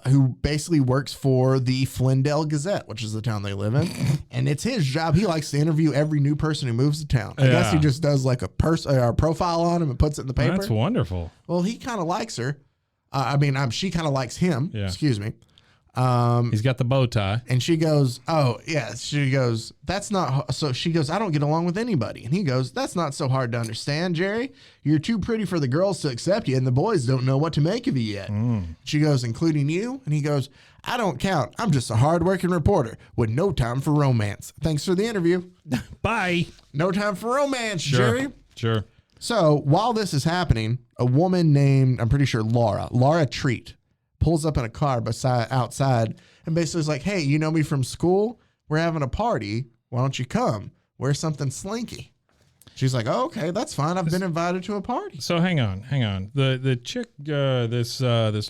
who basically works for the Flindell Gazette, which is the town they live in, and it's his job. He likes to interview every new person who moves to town. I guess he Yeah. just does like a profile on him and puts it in the paper. That's wonderful. Well, he kind of likes her. She kind of likes him. Yeah. Excuse me. He's got the bow tie. And she goes, oh, yeah. She goes, that's not. So she goes, I don't get along with anybody. And he goes, that's not so hard to understand, Jerry. You're too pretty for the girls to accept you, and the boys don't know what to make of you yet. She goes, including you? And he goes, I don't count. I'm just a hardworking reporter with no time for romance. Thanks for the interview. Bye. No time for romance, Jerry. Sure. So while this is happening, a woman named, I'm pretty sure Laura Treat, pulls up in a car outside and basically is like, hey, you know me from school? We're having a party. Why don't you come? Wear something slinky. She's like, oh, okay, that's fine. I've been invited to a party. So hang on. The chick, this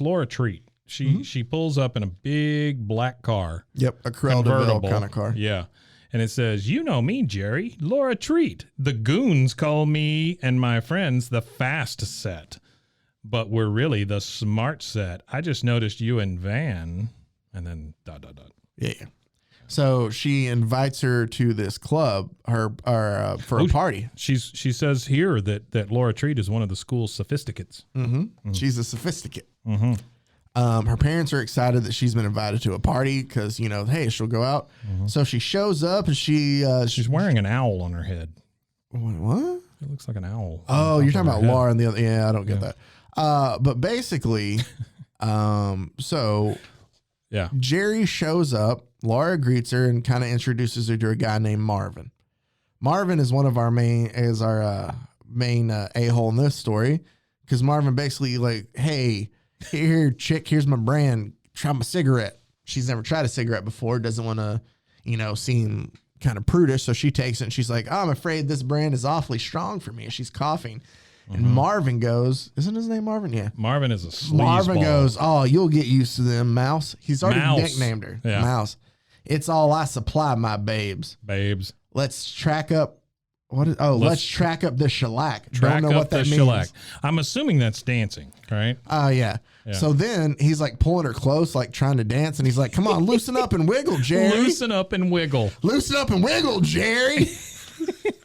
Laura Treat, she pulls up in a big black car. Yep, a Cruella de Vil kind of car. Yeah. And it says, you know me, Jerry, Laura Treat. The goons call me and my friends the fast set, but we're really the smart set. I just noticed you and Van, and then ... Yeah. So she invites her to this club, for a party. She says here that Laura Treat is one of the school's sophisticates. She's a sophisticate. Her parents are excited that she's been invited to a party because, hey, she'll go out. So she shows up and She's wearing an owl on her head. What? It looks like an owl. Oh, you're talking about head. Laura and the other. Yeah, I don't get that. But basically, so Yeah. Jerry shows up. Laura greets her and kind of introduces her to a guy named Marvin. Marvin is one of our main a-hole in this story, because Marvin basically like, hey, here, chick, here's my brand. Try my cigarette. She's never tried a cigarette before. Doesn't want to, seem kind of prudish. So she takes it and she's like, oh, I'm afraid this brand is awfully strong for me. She's coughing. And Marvin goes, isn't his name Marvin? Yeah. Marvin is a sleazeball. Marvin goes, oh, you'll get used to them, Mouse. He's already nicknamed her. Yeah. Mouse. It's all I supply, my babes. Babes. Let's track up. Let's track up the shellac. Track Don't know up what that the means. shellac. I'm assuming that's dancing, right? Yeah. So then he's like pulling her close, like trying to dance. And he's like, come on, loosen up and wiggle, Jerry. Loosen up and wiggle. Loosen up and wiggle, Jerry.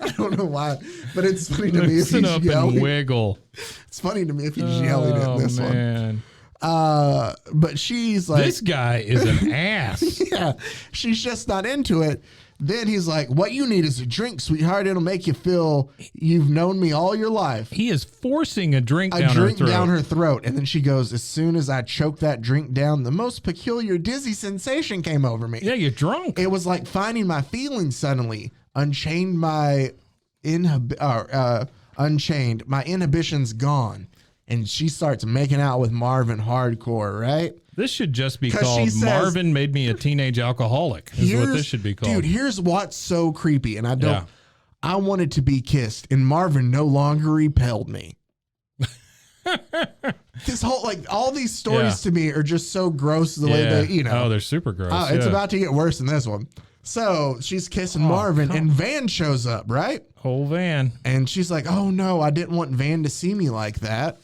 I don't know why, but it's funny to me if Loosen he's up yelling. and wiggle. It's funny to me if he's yelling at this man. one. But she's like, This guy is an ass. yeah, she's just not into it. Then he's like, what you need is a drink, sweetheart. It'll make you feel you've known me all your life. He is forcing a drink down her throat. And then she goes, as soon as I choked that drink down, the most peculiar dizzy sensation came over me. Yeah, you're drunk. It was like finding my feelings suddenly. Unchained my unchained. My inhibition's gone. And she starts making out with Marvin hardcore, right? This should just be 'Cause called she says- Marvin Made Me a Teenage Alcoholic, is what this should be called. Dude, here's what's so creepy. And Yeah. I wanted to be kissed, and Marvin no longer repelled me. This whole, like, all these stories to me are just so gross the way they, Oh, they're super gross. Oh, it's about to get worse than this one. So she's kissing Marvin, and Van shows up, right? Whole Van. And she's like, oh, no, I didn't want Van to see me like that.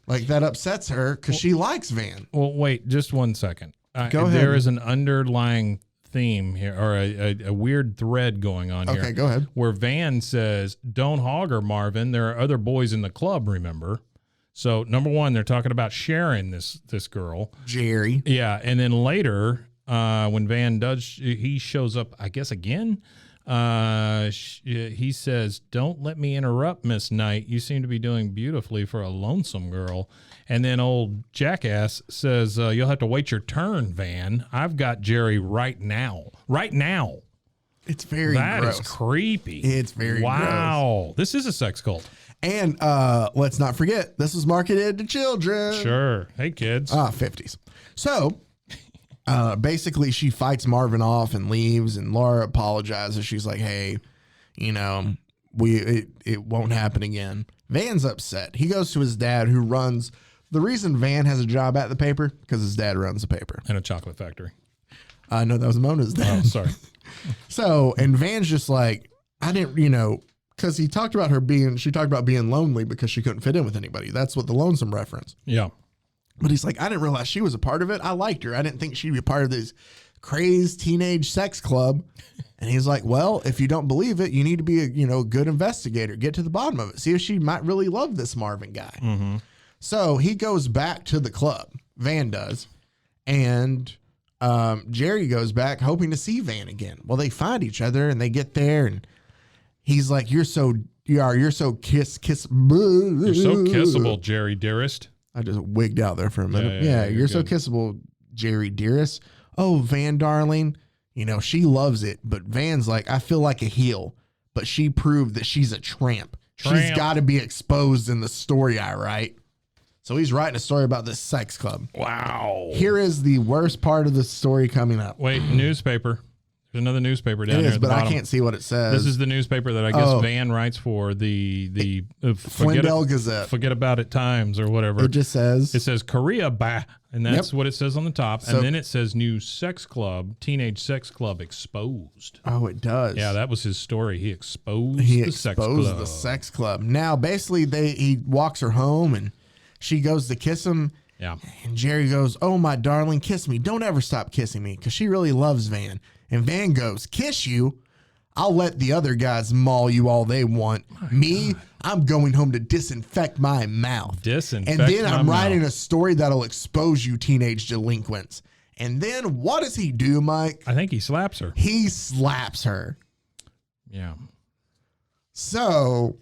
Like, that upsets her because she likes Van. Well, wait, just 1 second. Go ahead. There is an underlying theme here, or a weird thread going on here. Okay, go ahead. Where Van says, don't hog her, Marvin. There are other boys in the club, remember? So, number one, they're talking about sharing this girl. Jerry. Yeah, and then later, when Van he shows up, I guess, again. He says, don't let me interrupt, Miss Knight. You seem to be doing beautifully for a lonesome girl. And then old jackass says, you'll have to wait your turn, Van. I've got Jerry right now. Right now. It's very That gross. is creepy. It's very Wow. This is a sex cult. And let's not forget, this was marketed to children. Sure. Hey, kids. 50s. So basically she fights Marvin off and leaves, and Laura apologizes. She's like, hey, it won't happen again. Van's upset. He goes to his dad, who runs. The reason Van has a job at the paper, because his dad runs the paper. And a chocolate factory. No, that was Mona's dad. Oh, sorry. So, and Van's just like, I didn't, because she talked about being lonely because she couldn't fit in with anybody. That's what the lonesome reference. Yeah. But he's like, I didn't realize she was a part of it. I liked her. I didn't think she'd be a part of this crazed teenage sex club. And he's like, well, if you don't believe it, you need to be a good investigator. Get to the bottom of it. See if she might really love this Marvin guy. Mm-hmm. So he goes back to the club. Van does. And Jerry goes back hoping to see Van again. Well, they find each other and they get there, and he's like, you're so kiss. You're so kissable, Jerry dearest. I just wigged out there for a minute. Yeah, you're so kissable, Jerry dearest. Oh, Van darling, she loves it. But Van's like, I feel like a heel, but she proved that she's a tramp. She's got to be exposed in the story I write. So he's writing a story about this sex club. Wow. Here is the worst part of the story coming up. Wait, newspaper. There's another newspaper down It here is, at the but bottom. I can't see what it says. This is the newspaper that I guess Van writes for the Flindell Gazette. Forget About It Times or whatever. It just says. It says Korea bah, and that's what it says on the top. So- and then it says new sex club, teenage sex club exposed. Oh, it does. Yeah, that was his story. He exposed the sex club. the sex club. Now, basically, he walks her home, and she goes to kiss him. Yeah. And Jerry goes, oh, my darling, kiss me. Don't ever stop kissing me, because she really loves Van. And Van goes, kiss you? I'll let the other guys maul you all they want. Me, I'm going home to disinfect my mouth. Disinfect And then my I'm writing mouth. a story that'll expose you teenage delinquents. And then what does he do, Mike? I think he slaps her. He slaps her. Yeah. So,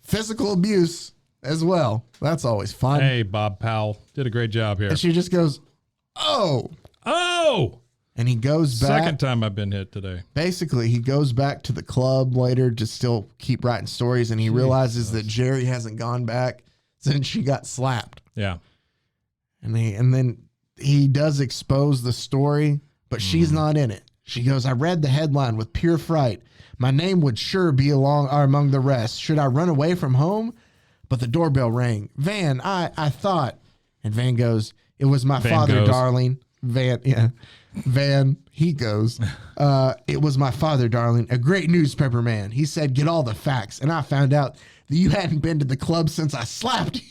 physical abuse as well. That's always fun. Hey, Bob Powell. Did a great job here. And she just goes, oh, Oh! And he goes back. Second time I've been hit today. Basically, he goes back to the club later to still keep writing stories, and he realizes that Jerry hasn't gone back since she got slapped. Yeah. And then he does expose the story, but she's not in it. She goes, I read the headline with pure fright. My name would sure be among the rest. Should I run away from home? But the doorbell rang. Van, I thought. And Van goes, it was my father, darling. Van, he goes, it was my father, darling, a great newspaper man. He said, get all the facts. And I found out that you hadn't been to the club since I slapped you.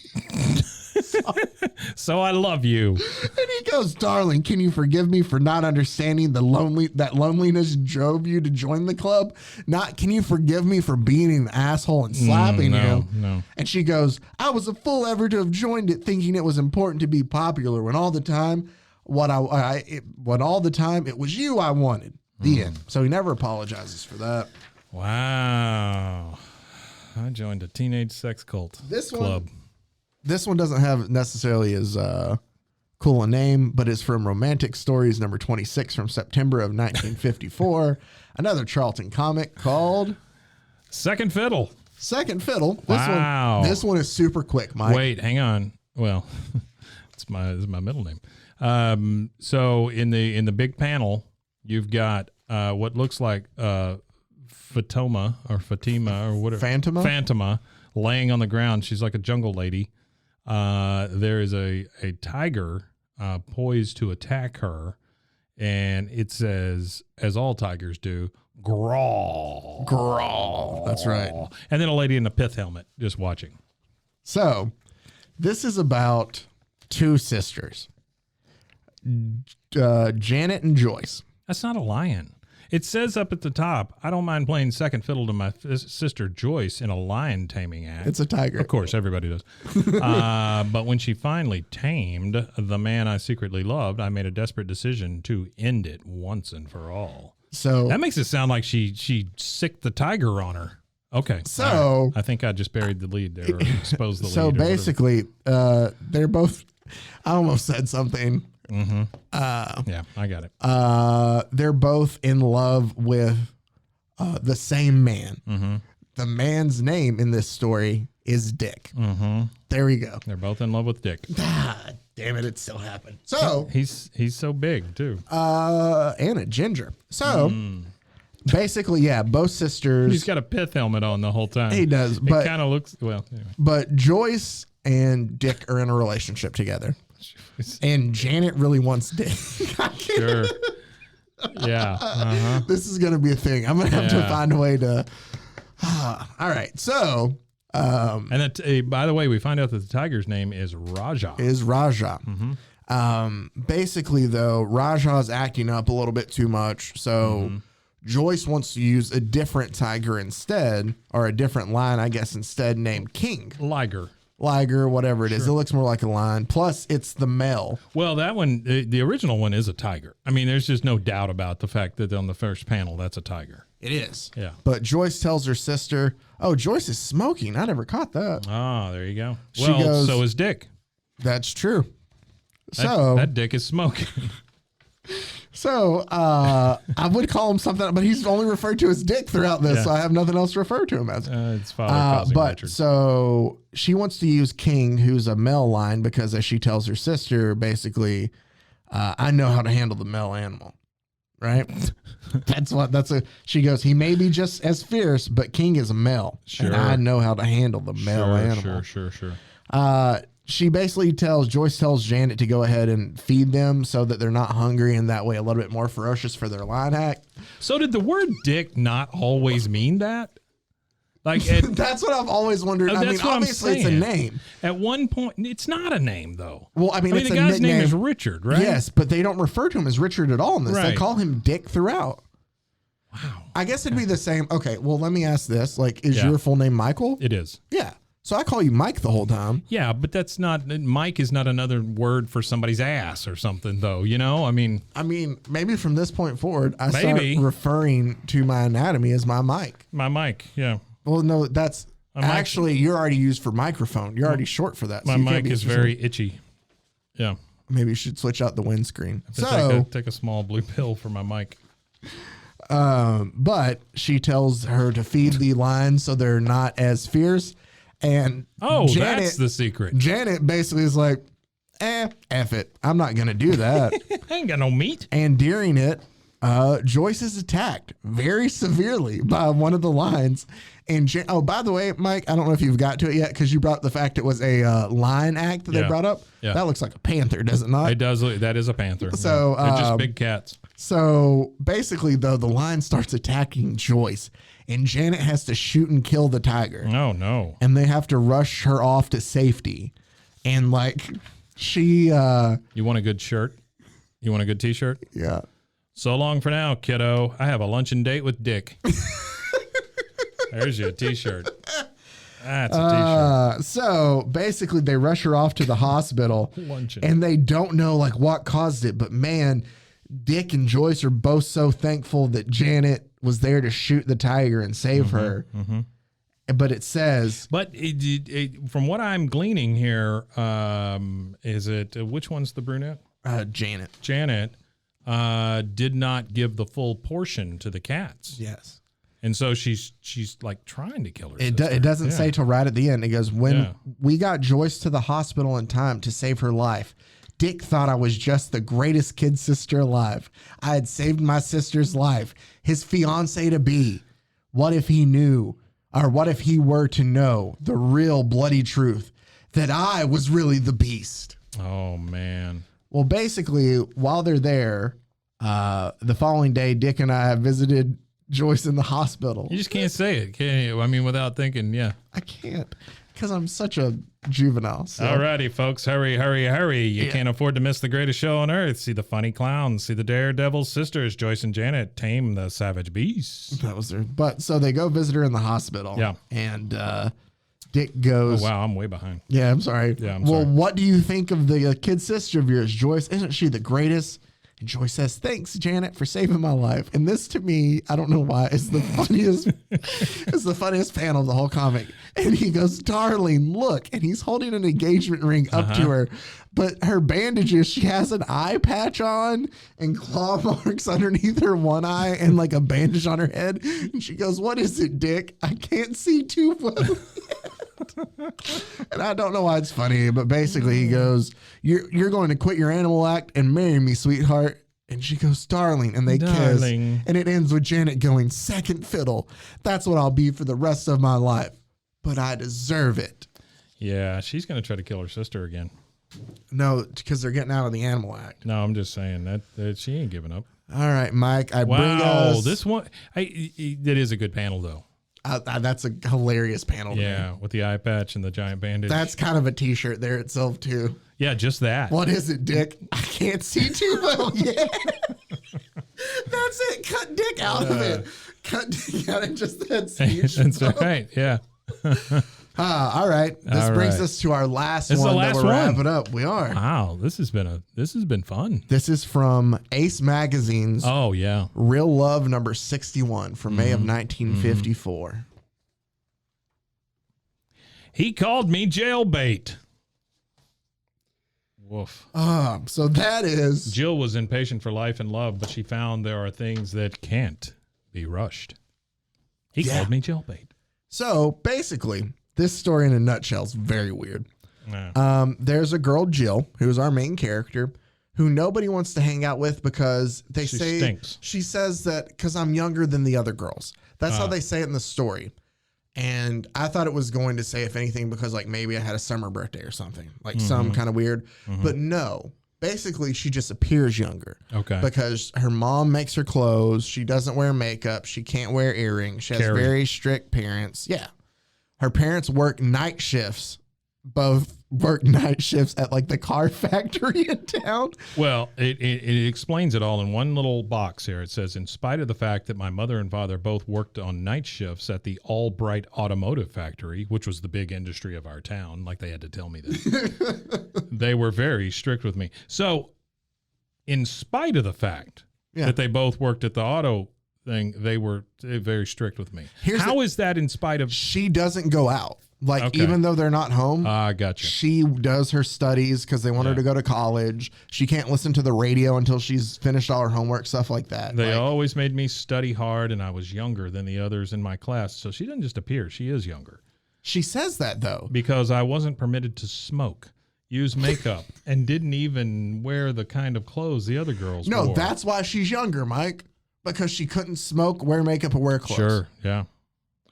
So I love you. And he goes, darling, can you forgive me for not understanding that loneliness drove you to join the club? Can you forgive me for being an asshole and slapping you? No. And she goes, I was a fool ever to have joined it thinking it was important to be popular when all the time it was you I wanted. The end. So he never apologizes for that. Wow. I joined a teenage sex cult club. This one doesn't have necessarily as cool a name, but it's from Romantic Stories number 26 from September of 1954. Another Charlton comic called Second Fiddle. Second Fiddle. Wow. This one is super quick, Mike. Wait, hang on. Well, this is my middle name. So in the big panel, you've got what looks like Fatima or whatever. Phantoma laying on the ground. She's like a jungle lady. There is a tiger poised to attack her, and it says, as all tigers do, growl. Growl. That's right. And then a lady in a pith helmet just watching. So this is about two sisters, Janet and Joyce. That's not a lion. It says up at the top, I don't mind playing second fiddle to my sister Joyce in a lion taming act. It's a tiger. Of course, everybody does. But when she finally tamed the man I secretly loved, I made a desperate decision to end it once and for all. So that makes it sound like she sicked the tiger on her. Okay. So right. I think I just buried the lead there, or exposed the lead. So basically, they're both, I almost said something. Mm-hmm. Yeah, I got it. They're both in love with the same man. Mm-hmm. The man's name in this story is Dick. Mm-hmm. There we go. They're both in love with Dick. Damn it, it still happened. So he's so big too. And a ginger. So basically, yeah, both sisters. He's got a pith helmet on the whole time. He does, but it kind of looks well. Anyway. But Joyce and Dick are in a relationship together. And Janet really wants Dick. Sure. Yeah. Uh-huh. This is going to be a thing. I'm going to have to find a way to. All right. So. And by the way, we find out that the tiger's name is Raja. Mm-hmm. Basically, though, Raja's acting up a little bit too much. So Joyce wants to use a different tiger instead, or a different lion, I guess, instead, named King. Liger, whatever it is. It looks more like a lion. Plus, it's the male. Well, that one, the original one is a tiger. I mean, there's just no doubt about the fact that on the first panel, that's a tiger. It is. Yeah. But Joyce tells her sister, oh, Joyce is smoking. I never caught that. Oh, there you go. She well, goes, so is Dick. That's true. That Dick is smoking. So I would call him something, but he's only referred to as Dick throughout this, so I have nothing else to refer to him as. It's father but Richard. So she wants to use King, who's a male lion, because as she tells her sister, basically, I know how to handle the male animal, right? She goes, he may be just as fierce, but King is a male. Sure. And I know how to handle the male animal. Sure. She basically Joyce tells Janet to go ahead and feed them so that they're not hungry, and that way a little bit more ferocious for their lion act. So did the word dick not always mean that? Like that's what I've always wondered. I mean, obviously it's a name. At one point, it's not a name though. Well, I mean it's the a guy's nickname. name is Richard, right? Yes, but they don't refer to him as Richard at all in this. Right. They call him Dick throughout. Wow. I guess it'd be the same. Okay, well, let me ask this. Like, is your full name Michael? It is. Yeah. So I call you Mike the whole time. Yeah, but that's not, Mike is not another word for somebody's ass or something, though, you know? I mean, maybe from this point forward, I start referring to my anatomy as my Mike. My Mike, yeah. Well, no, that's actually, you're already used for microphone. You're already short for that. My mic is very itchy. Yeah. Maybe you should switch out the windscreen. So take a small blue pill for my mic. But she tells her to feed the lions so they're not as fierce. And that's the secret. Janet basically is like, F it. I'm not going to do that. I ain't got no meat. And during it, Joyce is attacked very severely by one of the lions. And by the way, Mike, I don't know if you've got to it yet because you brought up the fact it was a lion act that they brought up. Yeah. That looks like a panther, does it not? It does. That is a panther. So they're just big cats. So basically, though, the lion starts attacking Joyce, and Janet has to shoot and kill the tiger. Oh no! And they have to rush her off to safety. And like she, you want a good shirt? You want a good T-shirt? Yeah. So long for now, kiddo. I have a luncheon date with Dick. There's your T-shirt. That's a T-shirt. So basically, they rush her off to the hospital, and they don't know like what caused it. But man, Dick and Joyce are both so thankful that Janet was there to shoot the tiger and save her. Mm-hmm. But it says, but from what I'm gleaning here, is it which one's the brunette? Janet. Janet did not give the full portion to the cats. Yes. And so she's like trying to kill her. It doesn't say till right at the end. It goes, when we got Joyce to the hospital in time to save her life, Dick thought I was just the greatest kid sister alive. I had saved my sister's life, his fiance to be. What if he knew, or what if he were to know the real bloody truth that I was really the beast? Oh, man. Well, basically, while they're there, the following day, Dick and I visited Joyce in the hospital. You just can't say it, can you? I mean, without thinking, yeah. I can't, because I'm such a juvenile. So. All righty, folks. Hurry, hurry, hurry. You can't afford to miss the greatest show on earth. See the funny clowns. See the Daredevil sisters, Joyce and Janet, tame the savage beast. That was their... But so they go visit her in the hospital. Yeah. And Dick goes... Oh, wow. I'm way behind. Yeah, I'm sorry. Yeah, I'm sorry. Well, what do you think of the kid sister of yours, Joyce? Isn't she the greatest? And Joyce says, thanks, Janet, for saving my life. And this, to me, I don't know why, is the funniest it's the funniest panel of the whole comic. And he goes, darling, look. And he's holding an engagement ring up to her. But her bandages, she has an eye patch on and claw marks underneath her one eye and like a bandage on her head. And she goes, what is it, Dick? I can't see too well yet. And I don't know why it's funny, but basically he goes, you're going to quit your animal act and marry me, sweetheart. And she goes, darling, and they kiss. And it ends with Janet going, second fiddle. That's what I'll be for the rest of my life. But I deserve it. Yeah, she's going to try to kill her sister again. No, because they're getting out of the animal act. No, I'm just saying that she ain't giving up. All right, Mike. Bring us... this one, that is a good panel, though. That's a hilarious panel. Yeah, with the eye patch and the giant bandage. That's kind of a T-shirt there itself, too. Yeah, just that. What is it, Dick? I can't see too well yet. That's it. Cut Dick out of it. Cut Dick out and just that speech. That's right. Yeah. All right. This brings us to our last one that we're wrapping up. We are. Wow, this has been fun. This is from Ace Magazine's Real Love number 61 from May of 1954. He called me jailbait. Woof. So that is... Jill was impatient for life and love, but she found there are things that can't be rushed. He called me jailbait. So basically, this story in a nutshell is very weird. There's a girl, Jill, who is our main character, who nobody wants to hang out with because they say stinks. She says that because I'm younger than the other girls. That's how they say it in the story. And I thought it was going to say, if anything, because like maybe I had a summer birthday or something, like some kind of weird. But no, basically she just appears younger. Okay. Because her mom makes her clothes. She doesn't wear makeup. She can't wear earrings. She has very strict parents. Yeah. Her parents work night shifts. Both work night shifts at like the car factory in town. Well, it explains it all in one little box here. It says, in spite of the fact that my mother and father both worked on night shifts at the Albright Automotive Factory, which was the big industry of our town, like they had to tell me that, they were very strict with me. So in spite of the fact that they both worked at the auto thing, they were very strict with me. How is that in spite of... She doesn't go out. Like, Okay. even though they're not home, I gotcha. she does her studies because they want her to go to college. She can't listen to the radio until she's finished all her homework, stuff like that. They like, always made me study hard, and I was younger than the others in my class. So she didn't just appear. She is younger. She says that, though. Because I wasn't permitted to smoke, use makeup, and didn't even wear the kind of clothes the other girls wore. No, that's why she's younger, Mike. Because she couldn't smoke, wear makeup, or wear clothes. Sure, yeah.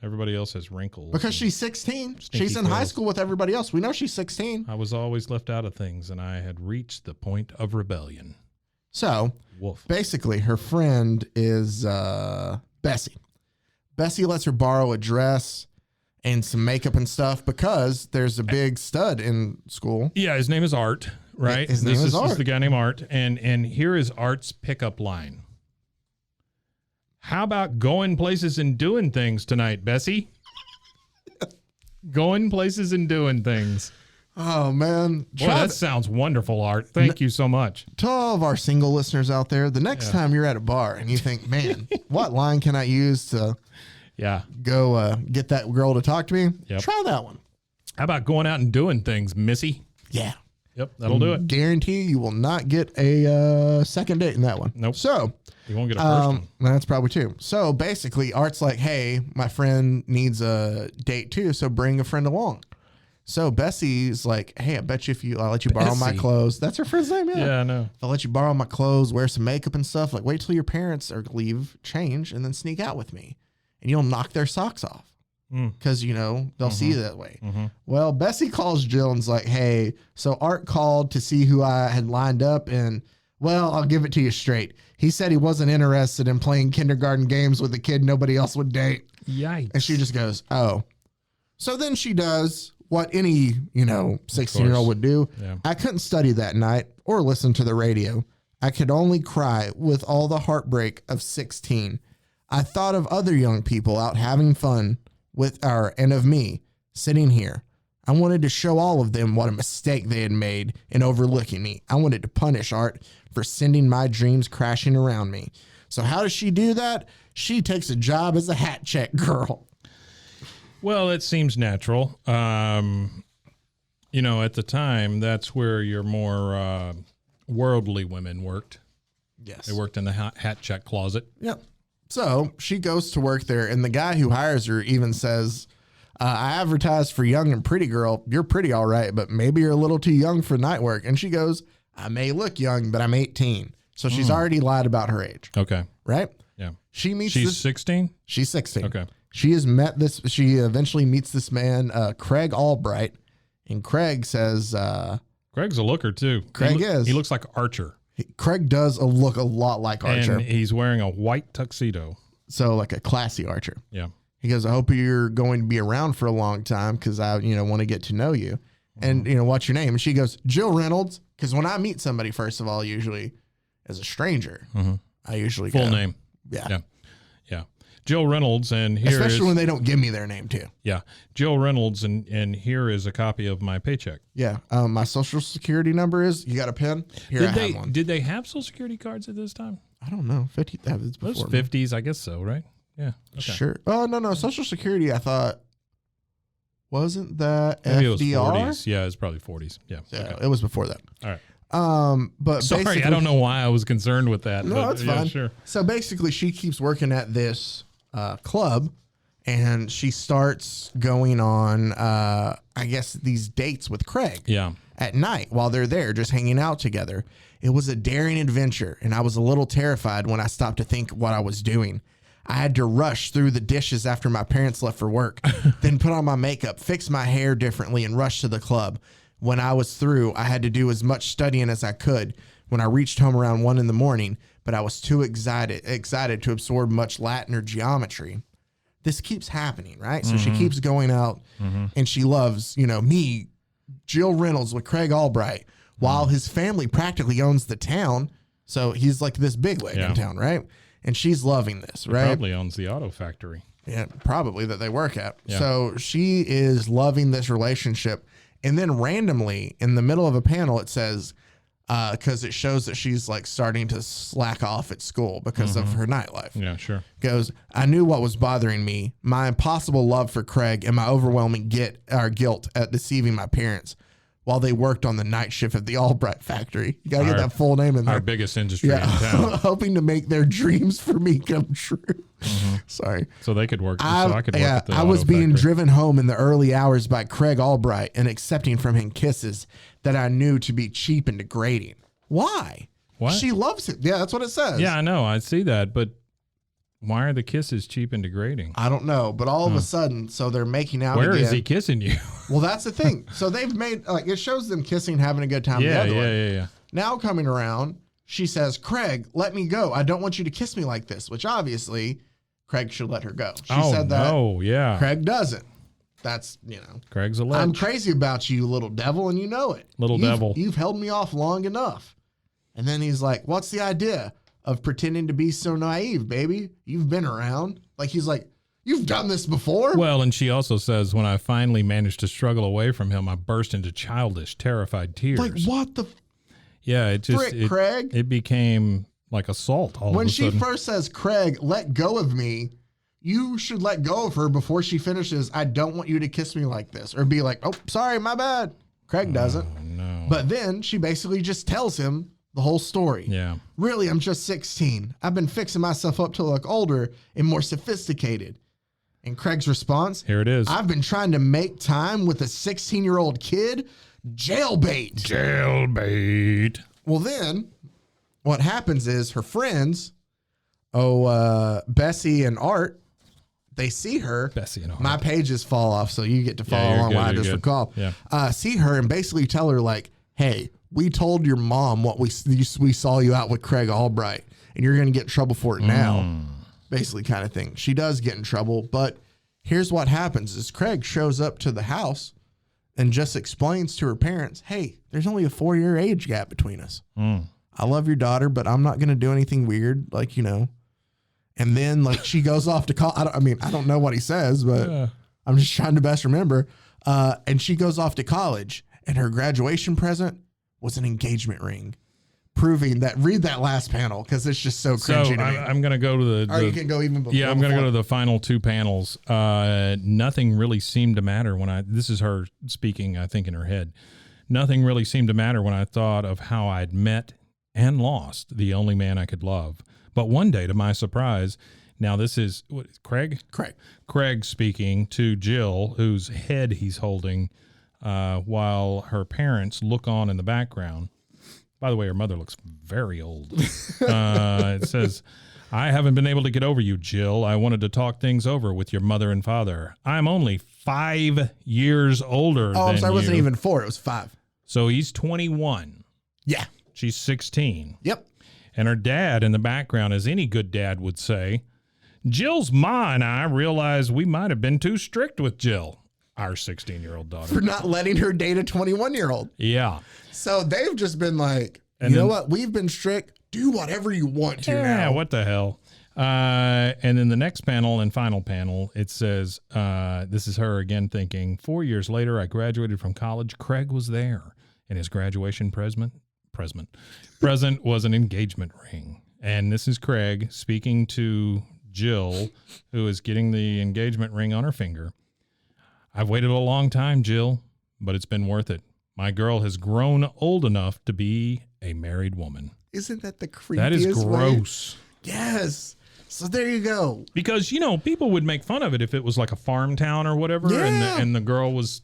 Everybody else has wrinkles. Because she's 16. She's in clothes. high school with everybody else. We know she's 16. I was always left out of things, and I had reached the point of rebellion. So, Wolf. basically, her friend is Bessie. Bessie lets her borrow a dress and some makeup and stuff because there's a big stud in school. Yeah, his name is Art, right? His name is Art. This is the guy named Art, and here is Art's pickup line. How about going places and doing things tonight, Bessie? Going places and doing things. Oh, man. Boy, that sounds wonderful, Art. Thank you so much. To all of our single listeners out there, the next time you're at a bar and you think, man, what line can I use to go get that girl to talk to me? Yep. Try that one. How about going out and doing things, Missy? Yeah. Yep, that'll do it. Guarantee you will not get a second date in that one. Nope. So, You won't get a first one. that's probably two. So basically, Art's like, hey, my friend needs a date too, so bring a friend along. So Bessie's like, hey, I bet you I'll let you borrow my Bessie. clothes. That's her friend's name, yeah. Yeah, I know. I'll let you borrow my clothes, wear some makeup and stuff. Like, wait till your parents leave, change, and then sneak out with me. And you'll knock their socks off. Because, they'll see you that way. Well, Bessie calls Jill and's like, hey, so Art called to see who I had lined up. And, well, I'll give it to you straight. He said he wasn't interested in playing kindergarten games with a kid nobody else would date. Yikes. And she just goes, oh. So then she does what any, 16-year-old would do. Yeah. I couldn't study that night or listen to the radio. I could only cry with all the heartbreak of 16. I thought of other young people out having fun and of me sitting here. I wanted to show all of them what a mistake they had made in overlooking me. I wanted to punish Art for sending my dreams crashing around me. So how does she do that? She takes a job as a hat check girl. Well, it seems natural. At the time, that's where your more worldly women worked. Yes. They worked in the hat check closet. Yep. So she goes to work there, and the guy who hires her even says, I advertised for young and pretty girl. You're pretty all right, but maybe you're a little too young for night work. And she goes, I may look young, but I'm 18. So she's already lied about her age. Okay. Right? Yeah. She's 16? She's 16. Okay. She eventually meets this man, Craig Albright. And Craig says, Greg's a looker, too. Craig is. He looks like Archer. Craig does look a lot like Archer. And he's wearing a white tuxedo. So like a classy Archer. Yeah. He goes, I hope you're going to be around for a long time because I, want to get to know you. And, what's your name? And she goes, Jill Reynolds. Because when I meet somebody, first of all, usually as a stranger, I usually Full go, name. Yeah. Yeah. Yeah. Jill Reynolds, and here Especially is, when they don't give me their name too. Yeah. Jill Reynolds, and here is a copy of my paycheck. Yeah. My social security number is, you got a pen? Here, I have one. Did they have social security cards at this time? I don't know. 50. That was Those before. 50s, I guess so, right? Yeah. Okay. Sure. Oh, no. Social security, I thought, wasn't that Maybe it was FDR? 40s. Yeah, it's probably 40s. Yeah. Yeah, Okay. it was before that. All right. But Sorry, basically, I don't know why I was concerned with that. No, but that's yeah, fine. Sure. So basically, she keeps working at this club, and she starts going on, I guess, these dates with Craig. Yeah. At night while they're there, just hanging out together. It was a daring adventure, and I was a little terrified when I stopped to think what I was doing. I had to rush through the dishes after my parents left for work, then put on my makeup, fix my hair differently, and rush to the club. When I was through, I had to do as much studying as I could. When I reached home around 1 a.m, but I was too excited to absorb much Latin or geometry. This keeps happening, right? So she keeps going out, and she loves, me, Jill Reynolds with Craig Albright, while his family practically owns the town. So he's like this bigwig in town, right? And she's loving this, right? Probably owns the auto factory. Yeah, probably that they work at. Yeah. So she is loving this relationship. And then randomly in the middle of a panel, it says, because it shows that she's like starting to slack off at school because of her nightlife. Yeah, sure. Goes, I knew what was bothering me, my impossible love for Craig and my overwhelming guilt at deceiving my parents while they worked on the night shift at the Albright factory. You got to get that full name in there. Our biggest industry in town. Hoping to make their dreams for me come true. Sorry. So they could work. So I could work at the I was auto being factory. driven home in the early hours by Craig Albright and accepting from him kisses that I knew to be cheap and degrading. Why? What? She loves him. Yeah, that's what it says. Yeah, I know. I see that. But why are the kisses cheap and degrading? I don't know, but all of a sudden, so they're making out Where again. is he kissing you? Well, that's the thing. So they've made, like, it shows them kissing, having a good time Yeah. together. Now coming around, she says, Craig, let me go. I don't want you to kiss me like this, which obviously Craig should let her go. She said that. Oh, yeah. Craig doesn't. That's, Craig's a ledge. I'm crazy about you, little devil, and you know it. Devil. You've held me off long enough. And then he's like, what's the idea of pretending to be so naive, baby? You've been around. Like, he's like, you've done this before. Well, and she also says, when I finally managed to struggle away from him, I burst into childish, terrified tears. Like, what the Yeah, it just frick, Craig? It became like assault all When of a she sudden. first says, Craig, let go of me, you should let go of her before she finishes, I don't want you to kiss me like this. Or be like, oh, sorry, my bad. Craig doesn't. No. But then she basically just tells him the whole story. Yeah. Really, I'm just 16. I've been fixing myself up to look older and more sophisticated. And Craig's response, Here it is. I've been trying to make time with a 16-year-old kid. Jailbait. Jailbait. Well, then what happens is her friends, Bessie and Art, they see her. Bessie and Art. My pages fall off, so you get to follow you're along good, while I you're just good. recall. Yeah. See her and basically tell her, like, hey, we told your mom what we saw you out with Craig Albright, and you're going to get in trouble for it now. Basically, kind of thing. She does get in trouble, but here's what happens is Craig shows up to the house and just explains to her parents, hey, there's only a 4-year age gap between us. I love your daughter, but I'm not going to do anything weird, like, And then, like, she goes off to call. I don't know what he says, but I'm just trying to best remember. And she goes off to college, and her graduation present was an engagement ring, proving that. Read that last panel because it's just so cringy to me. I'm going to go to the. Or you can go even before. Yeah, I'm going to go to the final two panels. Nothing really seemed to matter when this is her speaking, I think, in her head. Nothing really seemed to matter when I thought of how I'd met and lost the only man I could love. But one day, to my surprise, now this is Craig? Craig speaking to Jill, whose head he's holding while her parents look on in the background. By the way, her mother looks very old. It says, I haven't been able to get over you, Jill. I wanted to talk things over with your mother and father. I'm only 5 years older than I'm sorry, it wasn't you. even 4. It was 5. So he's 21. Yeah. She's 16. Yep. And her dad in the background, as any good dad would say, Jill's ma and I realized we might have been too strict with Jill, our 16-year-old daughter. For not letting her date a 21-year-old. Yeah. So they've just been like, And know then- what? We've been strict. Do whatever you want to Yeah, now. what the hell? And then the next panel and final panel, it says, this is her again thinking, 4 years later, I graduated from college. Craig was there. And his graduation present was an engagement ring. And this is Craig speaking to Jill, who is getting the engagement ring on her finger. I've waited a long time, Jill, but it's been worth it. My girl has grown old enough to be a married woman. Isn't that the creepiest That is way? gross. Yes. So there you go. Because, people would make fun of it if it was like a farm town or whatever, Yeah. and the girl was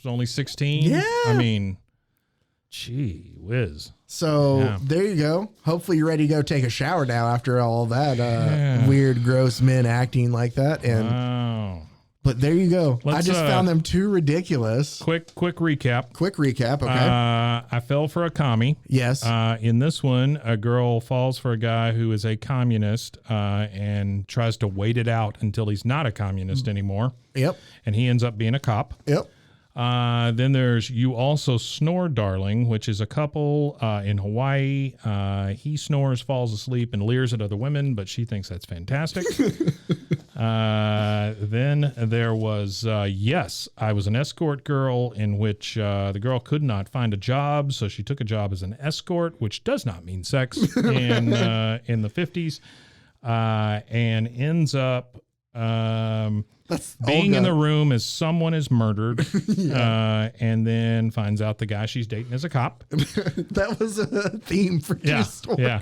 only 16. Yeah. I mean, gee whiz. So Yeah. there you go. Hopefully you're ready to go take a shower now after all that weird, gross men acting like that. And Wow. but there you go. I Let's, just found them too ridiculous. Quick recap. Quick recap. Okay. I fell for a commie. Yes. In this one, a girl falls for a guy who is a communist and tries to wait it out until he's not a communist anymore. Yep. And he ends up being a cop. Yep. Then there's You Also Snore, Darling, which is a couple in Hawaii. He snores, falls asleep, and leers at other women, but she thinks that's fantastic. Then there was, yes, I was an escort girl in which the girl could not find a job, so she took a job as an escort, which does not mean sex in the 50s, and ends up being in the room as someone is murdered, and then finds out the guy she's dating is a cop. That was a theme for two stories. Yeah.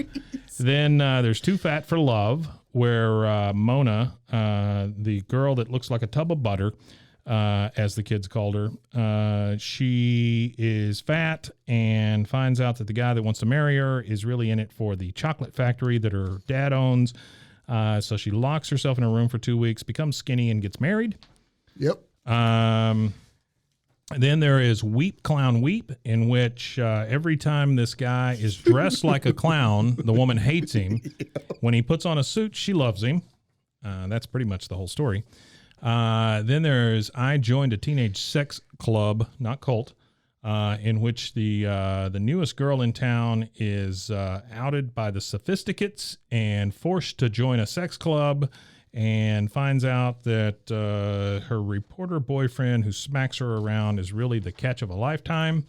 Then there's Too Fat for Love, where Mona, the girl that looks like a tub of butter, as the kids called her, she is fat and finds out that the guy that wants to marry her is really in it for the chocolate factory that her dad owns. So she locks herself in a room for 2 weeks, becomes skinny, and gets married. Yep. Then there is Weep Clown Weep, in which every time this guy is dressed like a clown, the woman hates him. When he puts on a suit, she loves him. That's pretty much the whole story. Then there's I Joined a Teenage Sex Club, not cult, in which the newest girl in town is outed by the Sophisticates and forced to join a sex club, and finds out that her reporter boyfriend who smacks her around is really the catch of a lifetime.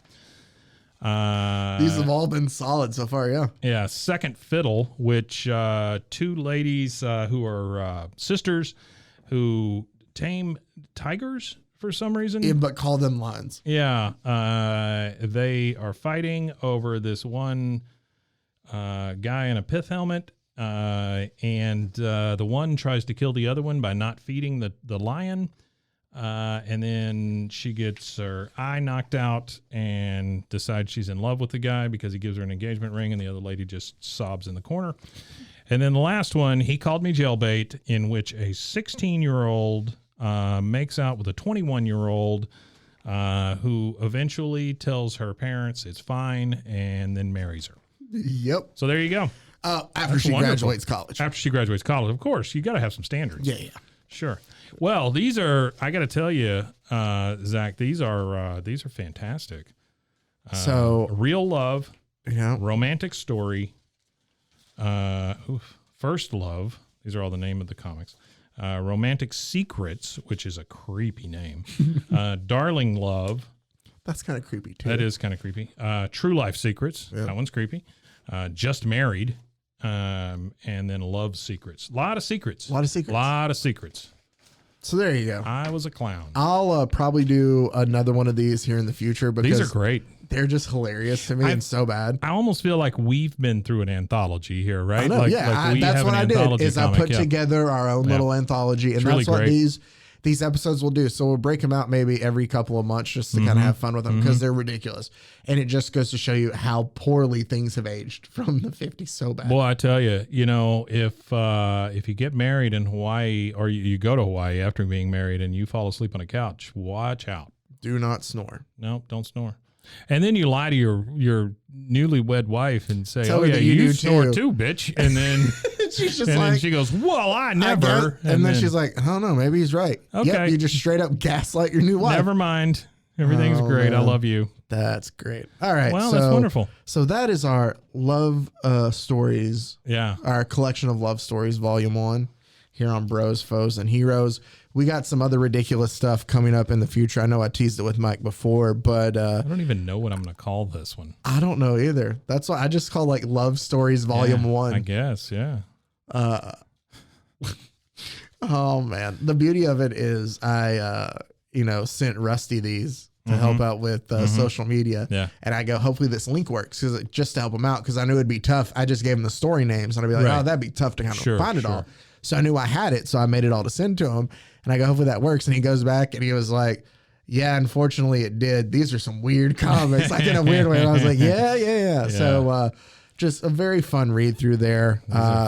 These have all been solid so far, yeah. Yeah, Second Fiddle, which two ladies who are sisters who tame tigers for some reason. Yeah, but call them lions. Yeah, they are fighting over this one guy in a pith helmet. And the one tries to kill the other one by not feeding the lion. And then she gets her eye knocked out and decides she's in love with the guy because he gives her an engagement ring, and the other lady just sobs in the corner. And then the last one, He Called Me Jailbait, in which a 16-year-old makes out with a 21-year-old who eventually tells her parents it's fine and then marries her. Yep. So there you go. After she graduates college. After she graduates college, of course, you got to have some standards. Yeah. Sure. Well, these are, I got to tell you, Zach, these are fantastic. So Real Love, yeah, Romantic Story, First Love. These are all the name of the comics. Romantic Secrets, which is a creepy name. Darling Love. That's kind of creepy too. That is kind of creepy. True Life Secrets. Yep. That one's creepy. Just Married. And then Love Secrets. A lot of secrets. So there you go. I was a clown. I'll probably do another one of these here in the future because these are great. They're just hilarious to me and so bad. I almost feel like we've been through an anthology here, right? I know, that's what I did. Is I put together our own little anthology, and that's what these episodes will do. So we'll break them out maybe every couple of months just to kind of have fun with them because they're ridiculous. And it just goes to show you how poorly things have aged from the 50s so bad. Well, I tell you, if you get married in Hawaii or you go to Hawaii after being married and you fall asleep on a couch, watch out. Do not snore. No, don't snore. And then you lie to your newlywed wife and say, Tell her that you snore too, bitch. And then she's just then she goes, well, I never. And then she's like, I don't know, maybe he's right. Okay. Yep, you just straight up gaslight your new wife. Never mind. Everything's great. Man. I love you. That's great. All right. Well, that's wonderful. So that is our love stories. Yeah. Our collection of love stories, volume 1 here on Bros, Foes, and Heroes. We got some other ridiculous stuff coming up in the future. I know I teased it with Mike before, but I don't even know what I'm going to call this one. I don't know either. That's why I just call like Love Stories Volume 1. I guess, yeah. Oh man, the beauty of it is I sent Rusty these to help out with social media. Yeah. And I go, hopefully this link works just to help him out because I knew it'd be tough. I just gave him the story names and I'd be like, oh, that'd be tough to kind of find it all. So I knew I had it, so I made it all to send to him. And I go, hopefully that works. And he goes back and he was like, yeah, unfortunately it did. These are some weird comics, like in a weird way. And I was like, yeah. So just a very fun read through there.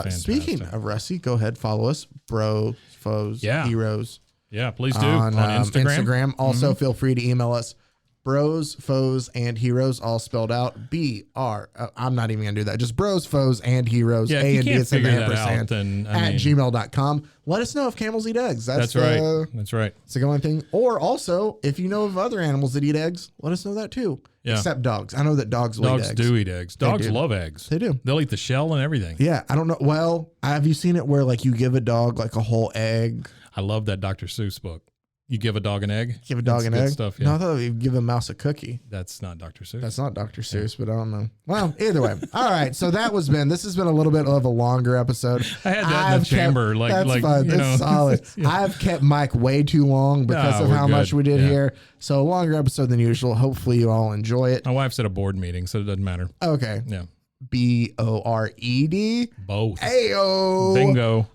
Speaking of Rusty, go ahead, follow us, Bros, Foes, Heroes. Yeah, please do. On Instagram. Also, feel free to email us. Bros, Foes, and Heroes, all spelled out. B-R. I'm not even going to do that. Just Bros, Foes, and Heroes. Yeah, A and D is in the ampersand. At gmail.com. Let us know if camels eat eggs. That's right. That's right. It's a going thing. Or also, if you know of other animals that eat eggs, let us know that too. Yeah. Except dogs. I know that dogs lay eggs. Dogs do eat eggs. Dogs love eggs. They do. They'll eat the shell and everything. Yeah, I don't know. Well, have you seen it where like you give a dog like a whole egg? I love that Dr. Seuss book. You give a dog an egg? Give a dog an egg? Stuff, yeah. No, I thought you give a mouse a cookie. That's not Dr. Seuss. That's not Dr. Seuss, but I don't know. Well, either way. All right. So this has been a little bit of a longer episode. I had that in the chamber. That's fine. It's solid. Yeah. I've kept Mike way too long because of how much we did here. So a longer episode than usual. Hopefully you all enjoy it. My wife's at a board meeting, so it doesn't matter. Okay. Yeah. BORED. Both. Ayo. Bingo.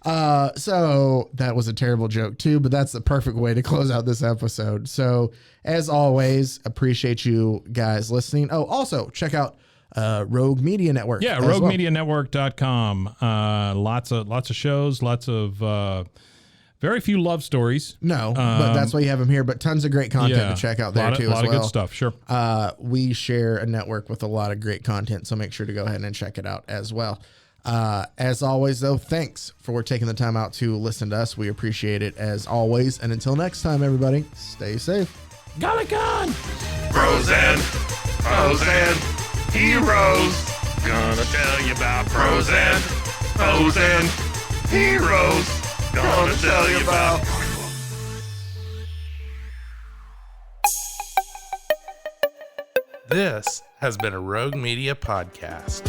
So that was a terrible joke too, but that's the perfect way to close out this episode. So as always, appreciate you guys listening. Oh, also check out Rogue Media Network. Yeah, roguemedianetwork.com. Lots of shows, lots of very few love stories. No, but that's why you have them here. But tons of great content to check out there too. A lot of good stuff. Sure. We share a network with a lot of great content, so make sure to go ahead and check it out as well. As always, though, thanks for taking the time out to listen to us. We appreciate it as always. And until next time, everybody, stay safe. Galagon! Bros and heroes. Gonna tell you about bros and heroes. Gonna tell you about. This has been a Rogue Media podcast.